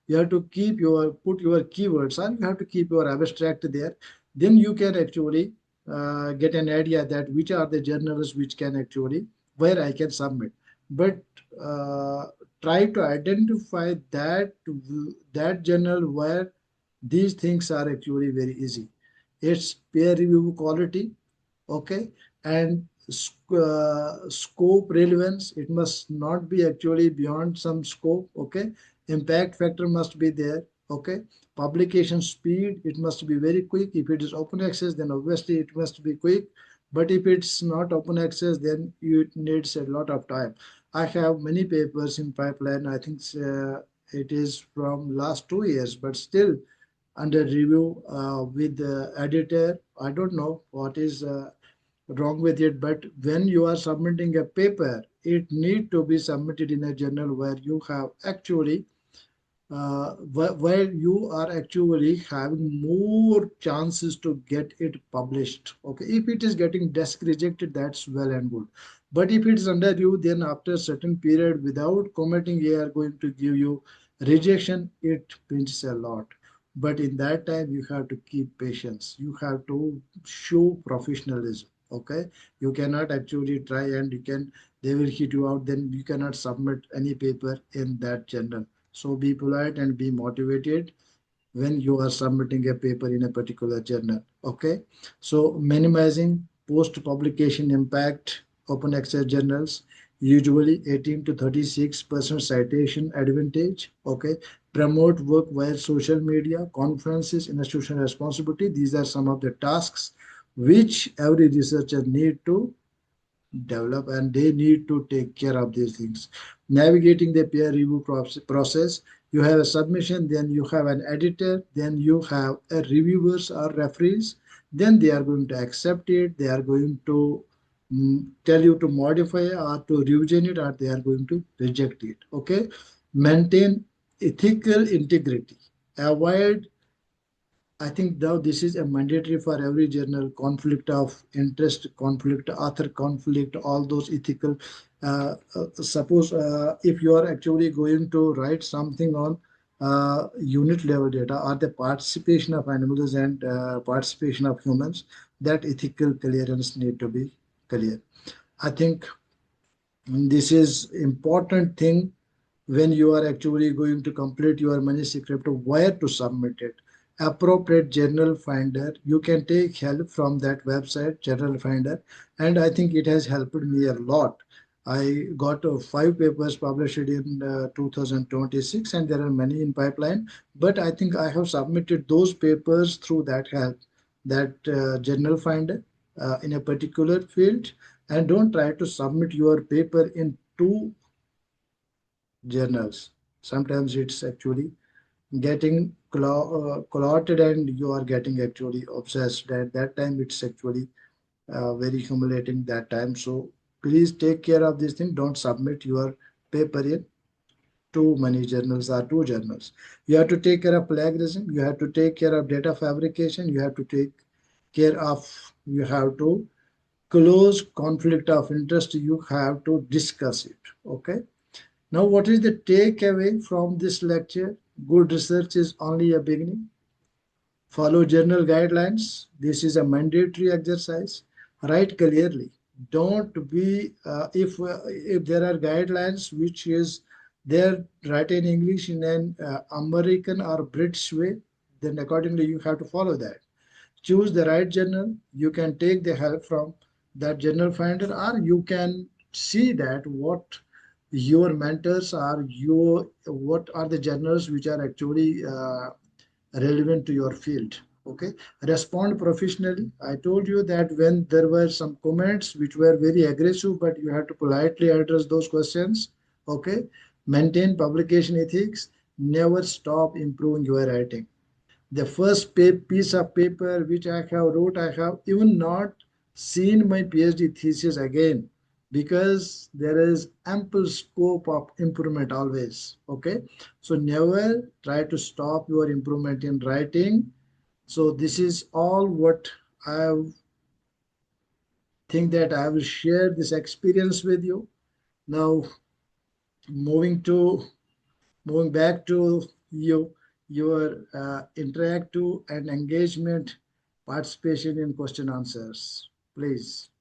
you have to keep your put your keywords and you have to keep your abstract there. Then you can actually get an idea that which are the journals which can actually where I can submit. But uh, try to identify that journal where these things are actually very easy. It's peer review quality, okay, and scope relevance. It must not be actually beyond some scope, okay. Impact factor must be there, okay. Publication speed, it must be very quick. If it is open access, then obviously it must be quick, but if it's not open access, then it needs a lot of time. I have many papers in pipeline. I think it is from last 2 years, but still under review with the editor. I don't know what is wrong with it, but when you are submitting a paper, it need to be submitted in a journal where you have actually where you are actually having more chances to get it published. Okay, if it is getting desk rejected, that's well and good. But if it is under you, then after a certain period, without commenting, they are going to give you rejection. It pinches a lot. But in that time, you have to keep patience. You have to show professionalism. Okay, you cannot actually try and you can they will hit you out. Then you cannot submit any paper in that journal. So be polite and be motivated when you are submitting a paper in a particular journal. Okay. So minimizing post publication impact, open access journals, usually 18 to 36% citation advantage. Okay. Promote work via social media, conferences, institutional responsibility. These are some of the tasks which every researcher need to develop and they need to take care of these things. Navigating the peer review process, you have a submission, then you have an editor, then you have a reviewers or referees, then they are going to accept it, they are going to tell you to modify or to revision it, or they are going to reject it. Okay, maintain ethical integrity, avoid, I think now this is a mandatory for every journal, conflict of interest, conflict, author conflict, all those ethical. Suppose if you are actually going to write something on unit level data or the participation of animals and participation of humans, that ethical clearance need to be clear. I think this is important thing when you are actually going to complete your manuscript, where to submit it. Appropriate journal finder, you can take help from that website journal finder, and I think it has helped me a lot. I got 5 papers published in 2026 and there are many in pipeline, but I think I have submitted those papers through that help, that journal finder in a particular field. And don't try to submit your paper in two journals. Sometimes it's actually getting clotted and you are getting actually obsessed. At that time, it's actually very humiliating that time. So please take care of this thing. Don't submit your paper in too many journals or two journals. You have to take care of plagiarism. You have to take care of data fabrication. You have to take care of, you have to close conflict of interest. You have to discuss it. Okay. Now, what is the takeaway from this lecture? Good research is only a beginning. Follow journal guidelines. This is a mandatory exercise. Write clearly. Don't be if there are guidelines which is there write in English in an American or British way, then accordingly you have to follow that. Choose the right journal. You can take the help from that journal finder, or you can see that what your mentors are, your what are the journals which are actually relevant to your field. Okay, respond professionally. I told you that when there were some comments which were very aggressive, but you have to politely address those questions. Okay, maintain publication ethics. Never stop improving your writing. The first piece of paper which I have wrote, I have even not seen my PhD thesis again, because there is ample scope of improvement always. Okay, so never try to stop your improvement in writing. So this is all what I think that I will share this experience with you. Now moving to moving back to your interactive and engagement participation in question answers, please.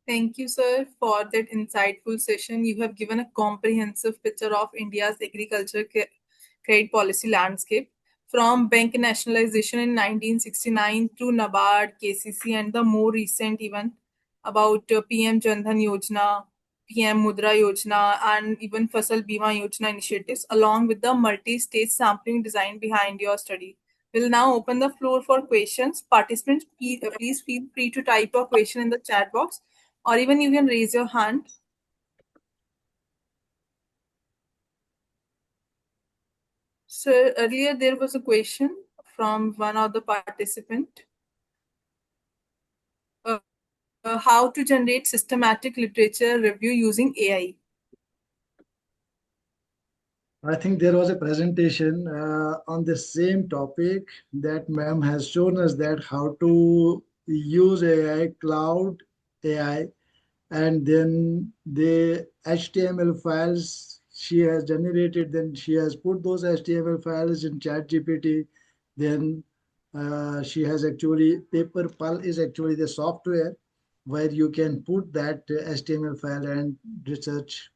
Thank you, sir, for that insightful session. You have given a comprehensive picture of India's agriculture credit policy landscape, from bank nationalization in 1969 to NABARD, KCC, and the more recent event about PM Jan Dhan Yojana, PM Mudra Yojana, and even Fasal Bima Yojana initiatives, along with the multi-stage sampling design behind your study. We'll now open the floor for questions. Participants, please feel free to type a question in the chat box, or even you can raise your hand. So earlier there was a question from one of the participant. How to generate systematic literature review using AI? I think there was a presentation on the same topic that ma'am has shown us, that how to use AI, cloud AI, and then the HTML files she has generated, then she has put those HTML files in ChatGPT. Then she has actually, PaperPal is actually the software where you can put that HTML file and research.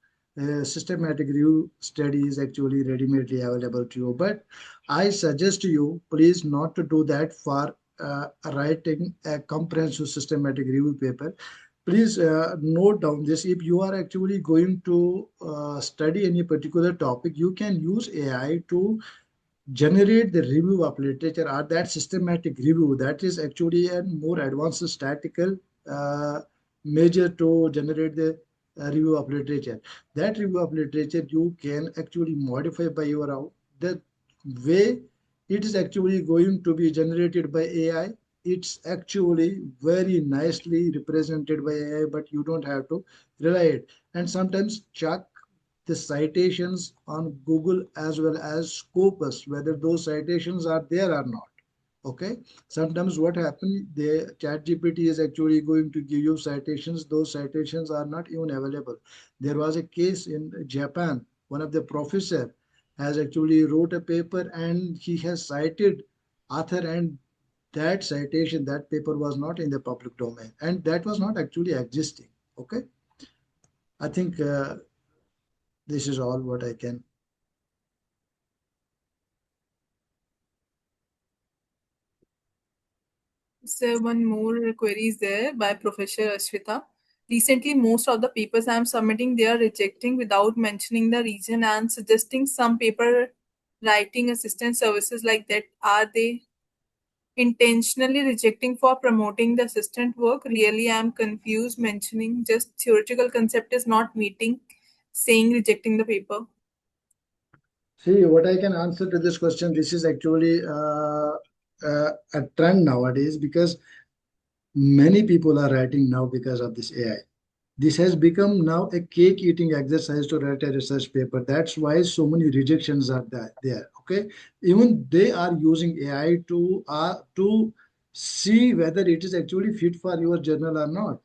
Systematic review study is actually ready-madely available to you. But I suggest you, please not to do that for writing a comprehensive systematic review paper. Please note down this. If you are actually going to study any particular topic, you can use AI to generate the review of literature, or that systematic review. That is actually a more advanced statistical measure to generate the review of literature. That review of literature you can actually modify by your own. The way it is actually going to be generated by AI, it's actually very nicely represented by AI, but you don't have to rely it. And sometimes check the citations on Google as well as Scopus, whether those citations are there or not. Okay. Sometimes what happens, the ChatGPT is actually going to give you citations. Those citations are not even available. There was a case in Japan. One of the professor has actually wrote a paper and he has cited author, and that citation, that paper was not in the public domain, and that was not actually existing. Okay. I think this is all what I can. So one more query is there by Professor Ashwita. Recently, most of the papers I am submitting, they are rejecting without mentioning the reason and suggesting some paper writing assistant services like that. Are they intentionally rejecting for promoting the assistant work? Really, I am confused. Mentioning just theoretical concept is not meeting, saying rejecting the paper. See, what I can answer to this question, this is actually a trend nowadays, because many people are writing now because of this AI. This has become now a cake eating exercise to write a research paper. That's why so many rejections are there. Okay, even they are using AI to see whether it is actually fit for your journal or not.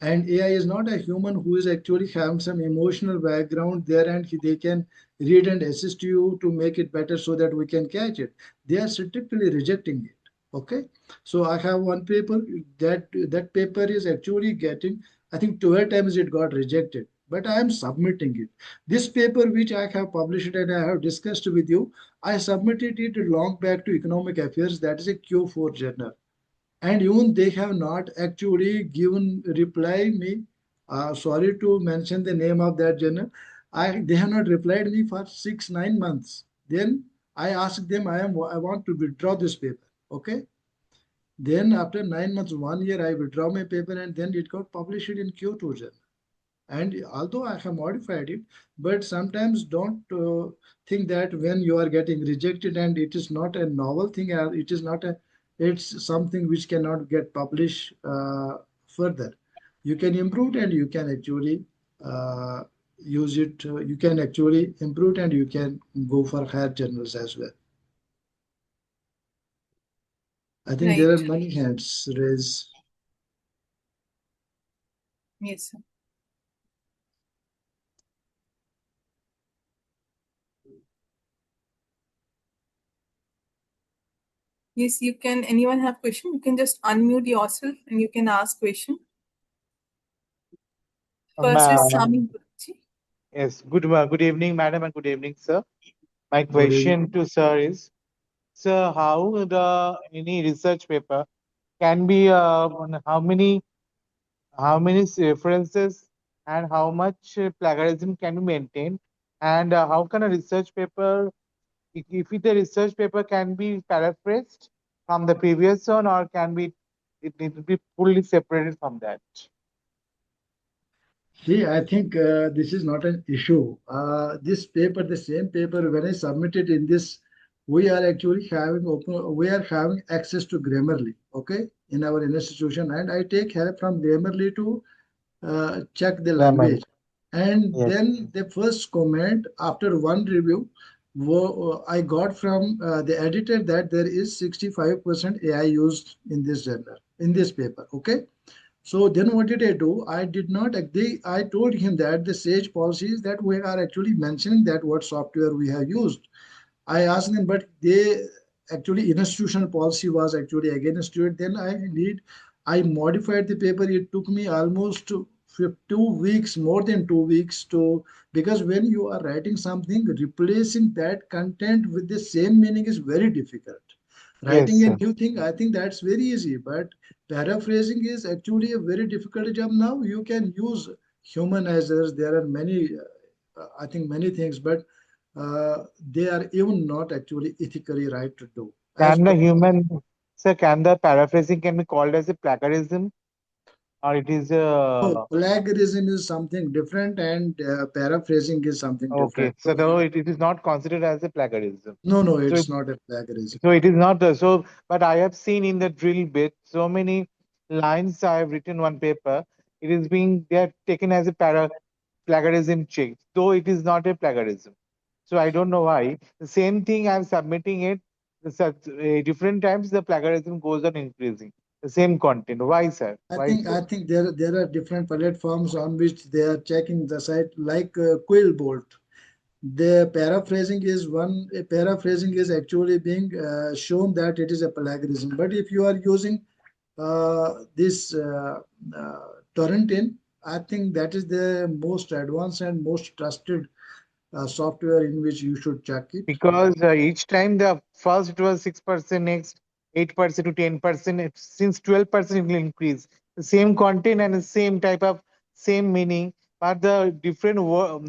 And AI is not a human who is actually having some emotional background there, and they can read and assist you to make it better so that we can catch it. They are strictly rejecting it. Okay, so I have one paper, that paper is actually getting, I think 12 times it got rejected, but I am submitting it. This paper which I have published and I have discussed with you, I submitted it long back to Economic Affairs, that is a Q4 journal, and even they have not actually given reply me. Sorry to mention the name of that journal. They have not replied me for 6 9 months. Then I asked them, I want to withdraw this paper. Okay, Then after 9 months, 1 year, I withdraw my paper and then it got published in Q2 journal. And although I have modified it, but sometimes don't think that when you are getting rejected and it is not a novel thing, or it is not a, it's something which cannot get published further. You can improve it and you can actually use it. You can actually improve it and you can go for higher journals as well. I think there are Right. many hands raised. Yes, sir. Yes, you can. Anyone have question? You can just unmute yourself and you can ask question. First is Sami. Yes, good evening, madam, and good evening, sir. My Good evening. question to sir is, sir, how the any research paper can be on how many references and how much plagiarism can be maintained, and how can a research paper, if the research paper can be paraphrased from the previous one, or can be it need to be fully separated from that? See, I think this is not an issue. This paper, the same paper, when I submitted in this, we are actually having open, we are having access to Grammarly, okay, in our institution, and I take help from Grammarly to check the Rahman. language. And Yes. then the first comment after one review, I got from the editor that there is 65% AI used in this journal, in this paper, okay. So then what did I do? I did not agree. I told him that the SAGE policies that we are actually mentioning that what software we have used. I asked them, but they actually institutional policy was actually against it. Then I modified the paper. It took me almost 2 weeks, more than 2 weeks to, because when you are writing something, replacing that content with the same meaning is very difficult. Yes, Writing a sir. new thing, I think that's very easy, but paraphrasing is actually a very difficult job. Now you can use humanizers. There are many, I think many things, but they are even not actually ethically right to do. As Can the per human, sir, can the paraphrasing can be called as a plagiarism, or it is no, plagiarism is something different, and paraphrasing is something okay? different. So though it is not considered as a plagiarism. No, no, So it's not a plagiarism. so it is not the so, but I have seen in the drill bit so many lines I have written one paper. It is being they are taken as a plagiarism check, though it is not a plagiarism. So I don't know why. The same thing I'm submitting it. Different times the plagiarism goes on increasing. The same content. Why, sir? Why so? I think there are different platforms on which they are checking the site, like Quill Bolt. The paraphrasing is one. A paraphrasing is actually being shown that it is a plagiarism. But if you are using this Torrentin, I think that is the most advanced and most trusted software in which you should check it. Because each time the first it was 6%, next 8% to 10%, since 12% it will increase. The same content and the same type of same meaning, but the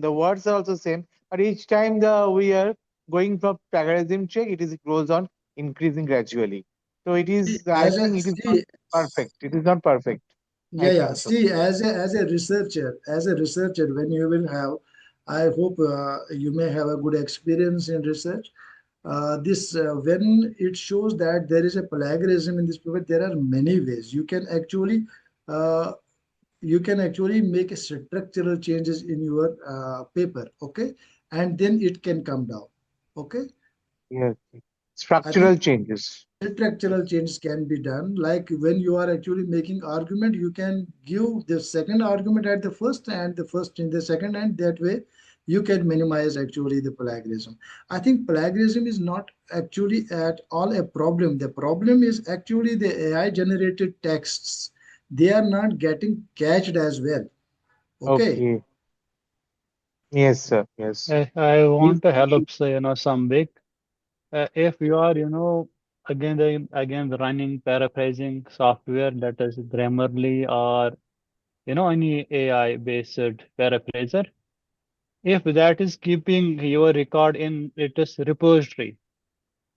the words are also same. But each time we are going for plagiarism check, it goes on increasing gradually. So it See, is, I as a think it is not see, perfect. It is not perfect. I yeah, yeah. think so. See, as a researcher, when you will have, I hope you may have a good experience in research. This when it shows that there is a plagiarism in this paper, there are many ways uh, you can actually make a structural changes in your paper, okay, and then it can come down, okay. Yes. I think Structural changes. structural changes can be done, like when you are actually making argument, you can give the second argument at the first and the first in the second, and that way you can minimize actually the plagiarism. I think plagiarism is not actually at all a problem. The problem is actually the AI generated texts, they are not getting catched as well, okay. Okay. Yes, sir. Yes. I If want to help, say, some big. If you are, again running paraphrasing software that is Grammarly or, any AI-based paraphraser, if that is keeping your record in its repository,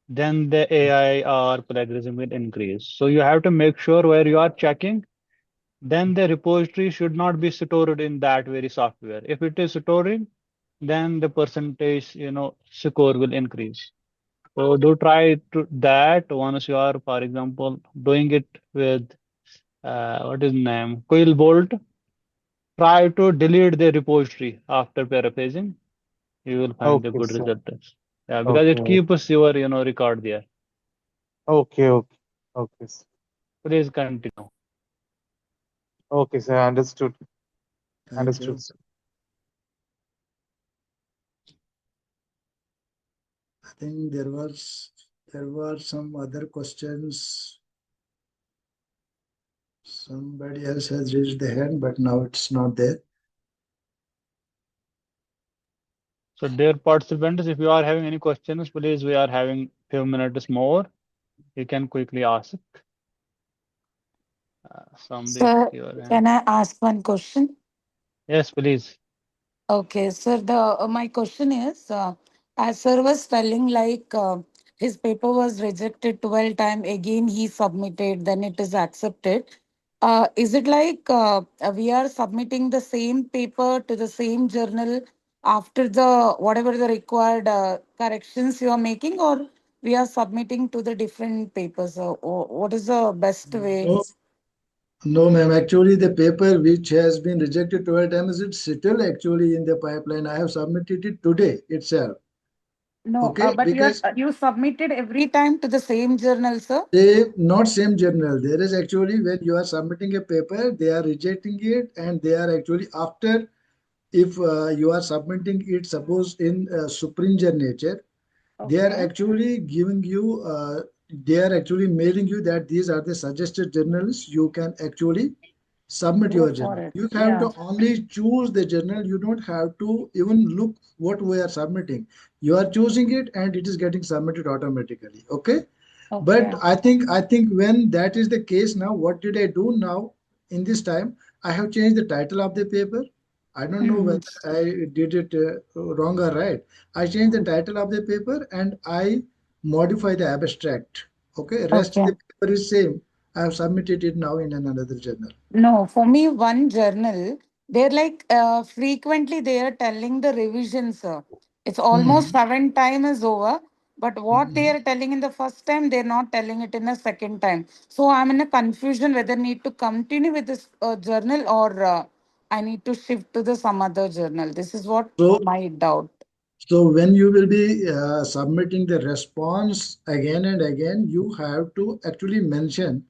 then the AI or plagiarism will increase. So you have to make sure where you are checking, then the repository should not be stored in that very software. If it is storing, then the percentage, score will increase. So do try to that once you are, for example, doing it with what is name? Quill Bolt. Try to delete the repository after paraphrasing. You will find a Okay, good sir. result. Yeah, because it Okay. keeps your, record there. Okay. Okay. Okay, sir. Please continue. Okay, sir. Understood. Thank Understood, you. sir. I think there were some other questions. Somebody else has raised the hand, but now it's not there. So, dear participants, if you are having any questions, please, we are having few minutes more. You can quickly ask. Somebody, Sir, your can hand. I ask one question? Yes, please. Okay, sir. The my question is, as sir was telling, like his paper was rejected 12 times. Again, he submitted. Then it is accepted. Is it like we are submitting the same paper to the same journal after the whatever the required corrections you are making, or we are submitting to the different papers? Or what is the best way? No, no, ma'am. Actually, the paper which has been rejected 12 times, it's still actually in the pipeline. I have submitted it today itself. No, Okay, but because you submitted every time to the same journal, sir. they not same journal. There is actually when you are submitting a paper, they are rejecting it, and they are actually after if you are submitting it, suppose in Superior nature, they are Okay. actually giving you they are actually mailing you that these are the suggested journals you can actually submit Go your for journal. it. You have Yeah. to only choose the journal. You don't have to even look what we are submitting. You are choosing it and it is getting submitted automatically. Okay. But Okay. I think when that is the case now, what did I do now in this time? I have changed the title of the paper. I don't know Mhm. whether I did it wrong or right. I changed the title of the paper and I modify the abstract. Okay, rest Okay. the paper is same. I have submitted it now in another journal. No, for me, one journal, they're like frequently they are telling the revisions, sir. It's almost Mhm. 7 times is over, but what they Mhm. are telling in the first time, they're not telling it in the second time. So I'm in a confusion whether need to continue with this journal or I need to shift to the some other journal. This is what So my doubt. So when you will be submitting the response again and again, you have to actually mention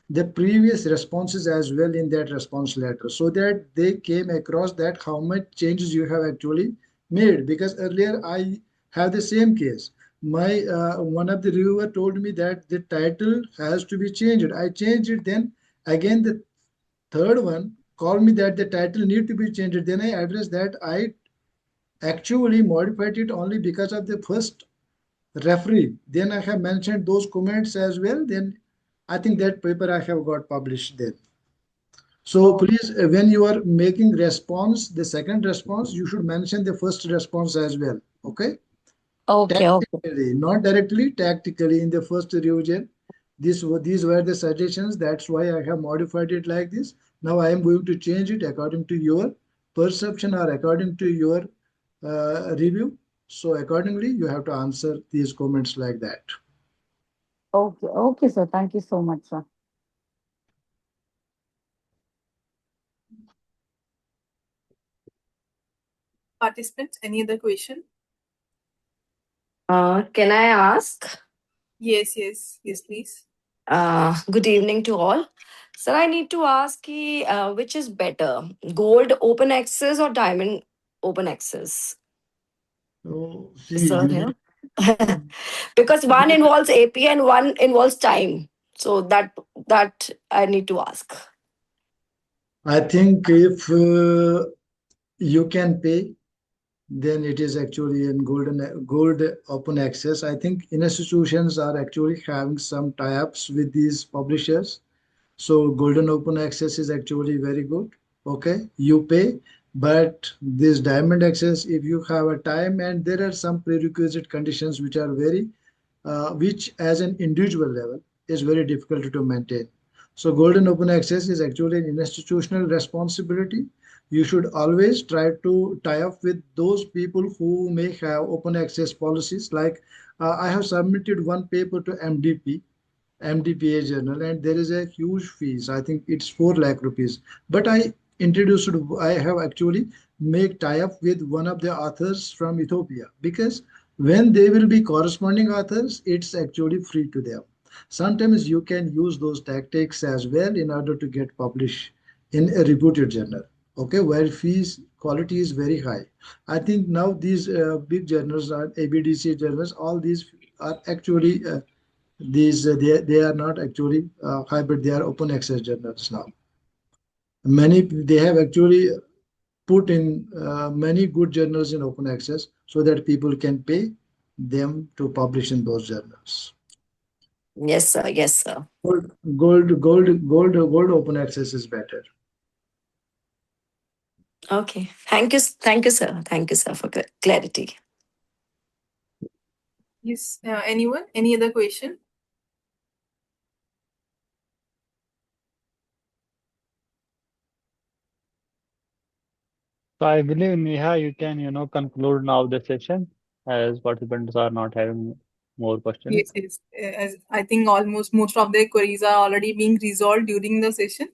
the previous responses as well in that response letter so that they came across that how much changes you have actually made. Because earlier I have the same case. My one of the reviewer told me that the title has to be changed. I changed it. Then again the third one called me that the title need to be changed. Then I addressed that I actually modified it only because of the first referee. Then I have mentioned those comments as well. Then I think that paper I have got published then. So Oh, please, when you are making response, the second response, you should mention the first response as well. Okay. okay, okay. Tactically, not directly, tactically in the first revision. These were the suggestions. That's why I have modified it like this. Now I am going to change it according to your perception or according to your review. So accordingly, you have to answer these comments like that. Okay, okay, sir. Thank you so much, sir. Participants, any other question? Can I ask? Yes, yes, yes, please. Good evening to all. Sir, I need to ask which is better, gold open access or diamond open access? So see, Sir, you need. here. Because one involves AP and one involves time. So that I need to ask. I think if you can pay, then it is actually in gold open access. I think institutions are actually having some tie-ups with these publishers. So golden open access is actually very good. Okay, you pay, but this diamond access, if you have a time and there are some prerequisite conditions which are very which as an individual level is very difficult to maintain. So golden open access is actually an institutional responsibility. You should always try to tie up with those people who may have open access policies. Like I have submitted one paper to MDPA journal, and there is a huge fees. I think it's 4 lakh rupees. But I have actually make tie up with one of the authors from Ethiopia, because when they will be corresponding authors, it's actually free to them. Sometimes you can use those tactics as well in order to get published in a reputed journal. Okay, where fees quality is very high. I think now these big journals are ABDC journals. All these are actually they are not actually hybrid. They are open access journals now. Many they have actually put in many good journals in open access so that people can pay them to publish in those journals. Yes, sir. Yes, sir. Gold open access is better. Okay. Thank you. Thank you, sir. Thank you, sir, for clarity. Yes. Anyone? Any other question? So I believe, Neha, you can, conclude now the session as participants are not having more questions. Yes, yes. As I think almost most of their queries are already being resolved during the session,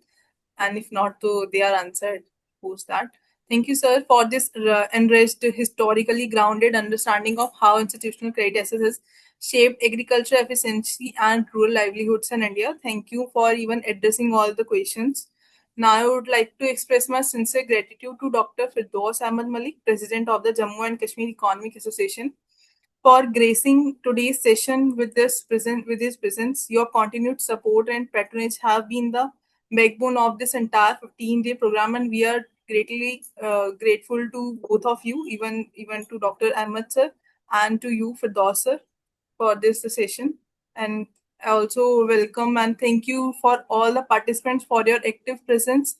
and if not, so they are answered post that. Thank you, sir, for this enriched, historically grounded understanding of how institutional credit access has shaped agriculture efficiency and rural livelihoods in India. Thank you for even addressing all the questions. Now, I would like to express my sincere gratitude to Dr. Firdaus Ahmad Malik, President of the Jammu and Kashmir Economic Association, for gracing today's session with his presence. Your continued support and patronage have been the backbone of this entire 15-day program, and we are greatly grateful to both of you, even to Dr. Ahmed sir and to you, Firdaus sir, for this session. And I also welcome and thank you for all the participants for your active presence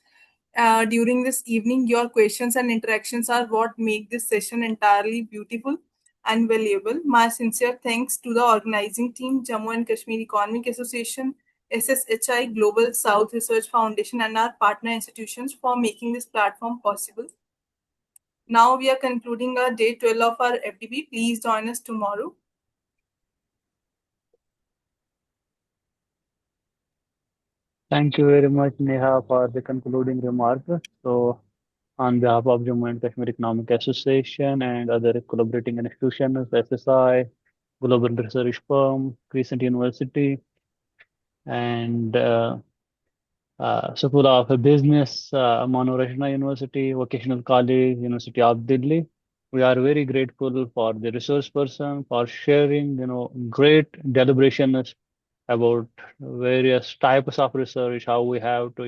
during this evening. Your questions and interactions are what make this session entirely beautiful and valuable. My sincere thanks to the organizing team, Jammu and Kashmir Economic Association, SSHI Global South Research Foundation, and our partner institutions for making this platform possible. Now we are concluding our day 12 of our FDP. Please join us tomorrow. Thank you very much, Neha, for the concluding remark. So, on behalf of Jammu and Kashmir Economic Association and other collaborating institutions, SSI, Global Research Firm, Crescent University, and School of Business, Mano Rachna University, Vocational College, University of Delhi. We are very grateful for the resource person for sharing, great deliberations about various types of research, how we have to,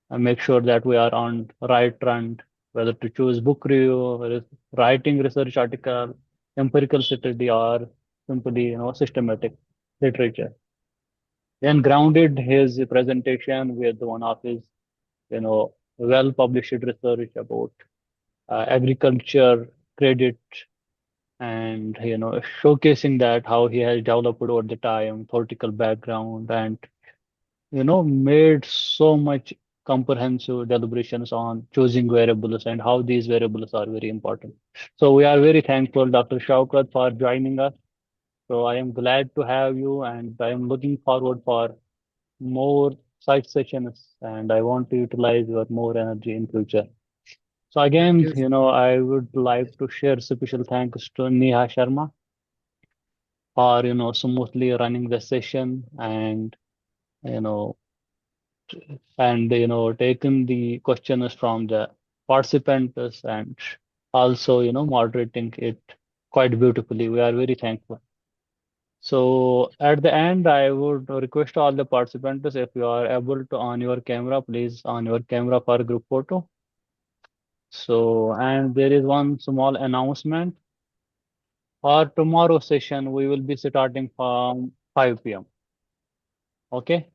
and make sure that we are on right trend, whether to choose book review, writing research article, empirical study, or simply, systematic literature. Then grounded his presentation with one of his, well-published research about agriculture credit, and showcasing that how he has developed over the time, theoretical background, and made so much comprehensive deliberations on choosing variables and how these variables are very important. So we are very thankful, Dr. Showkat, for joining us. So I am glad to have you, and I am looking forward for more such sessions, and I want to utilize your more energy in future. So again, Yes. I would like to share special thanks to Neha Sharma for, smoothly running the session, and, you know, taking the questions from the participants, and also, moderating it quite beautifully. We are very thankful. So at the end, I would request all the participants, if you are able to on your camera, please on your camera for group photo. So, and there is one small announcement. For tomorrow session, we will be starting from 5 p.m. Okay.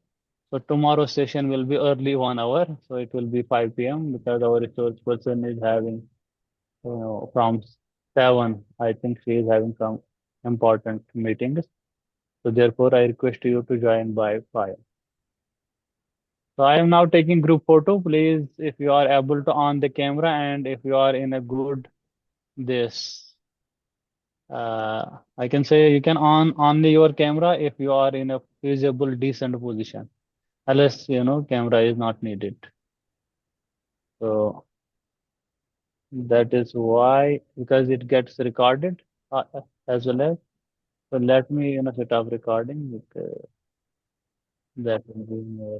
So tomorrow session will be early 1 hour. So it will be 5 p.m. because our resource person is having, from 7. I think she is having some important meetings. So therefore, I request you to join by fire. So I am now taking group photo. Please, if you are able to on the camera and if you are in a good this, I can say you can on your camera if you are in a feasible decent position. Unless camera is not needed. So that is why because it gets recorded as well as. So let me set up recording because that will be more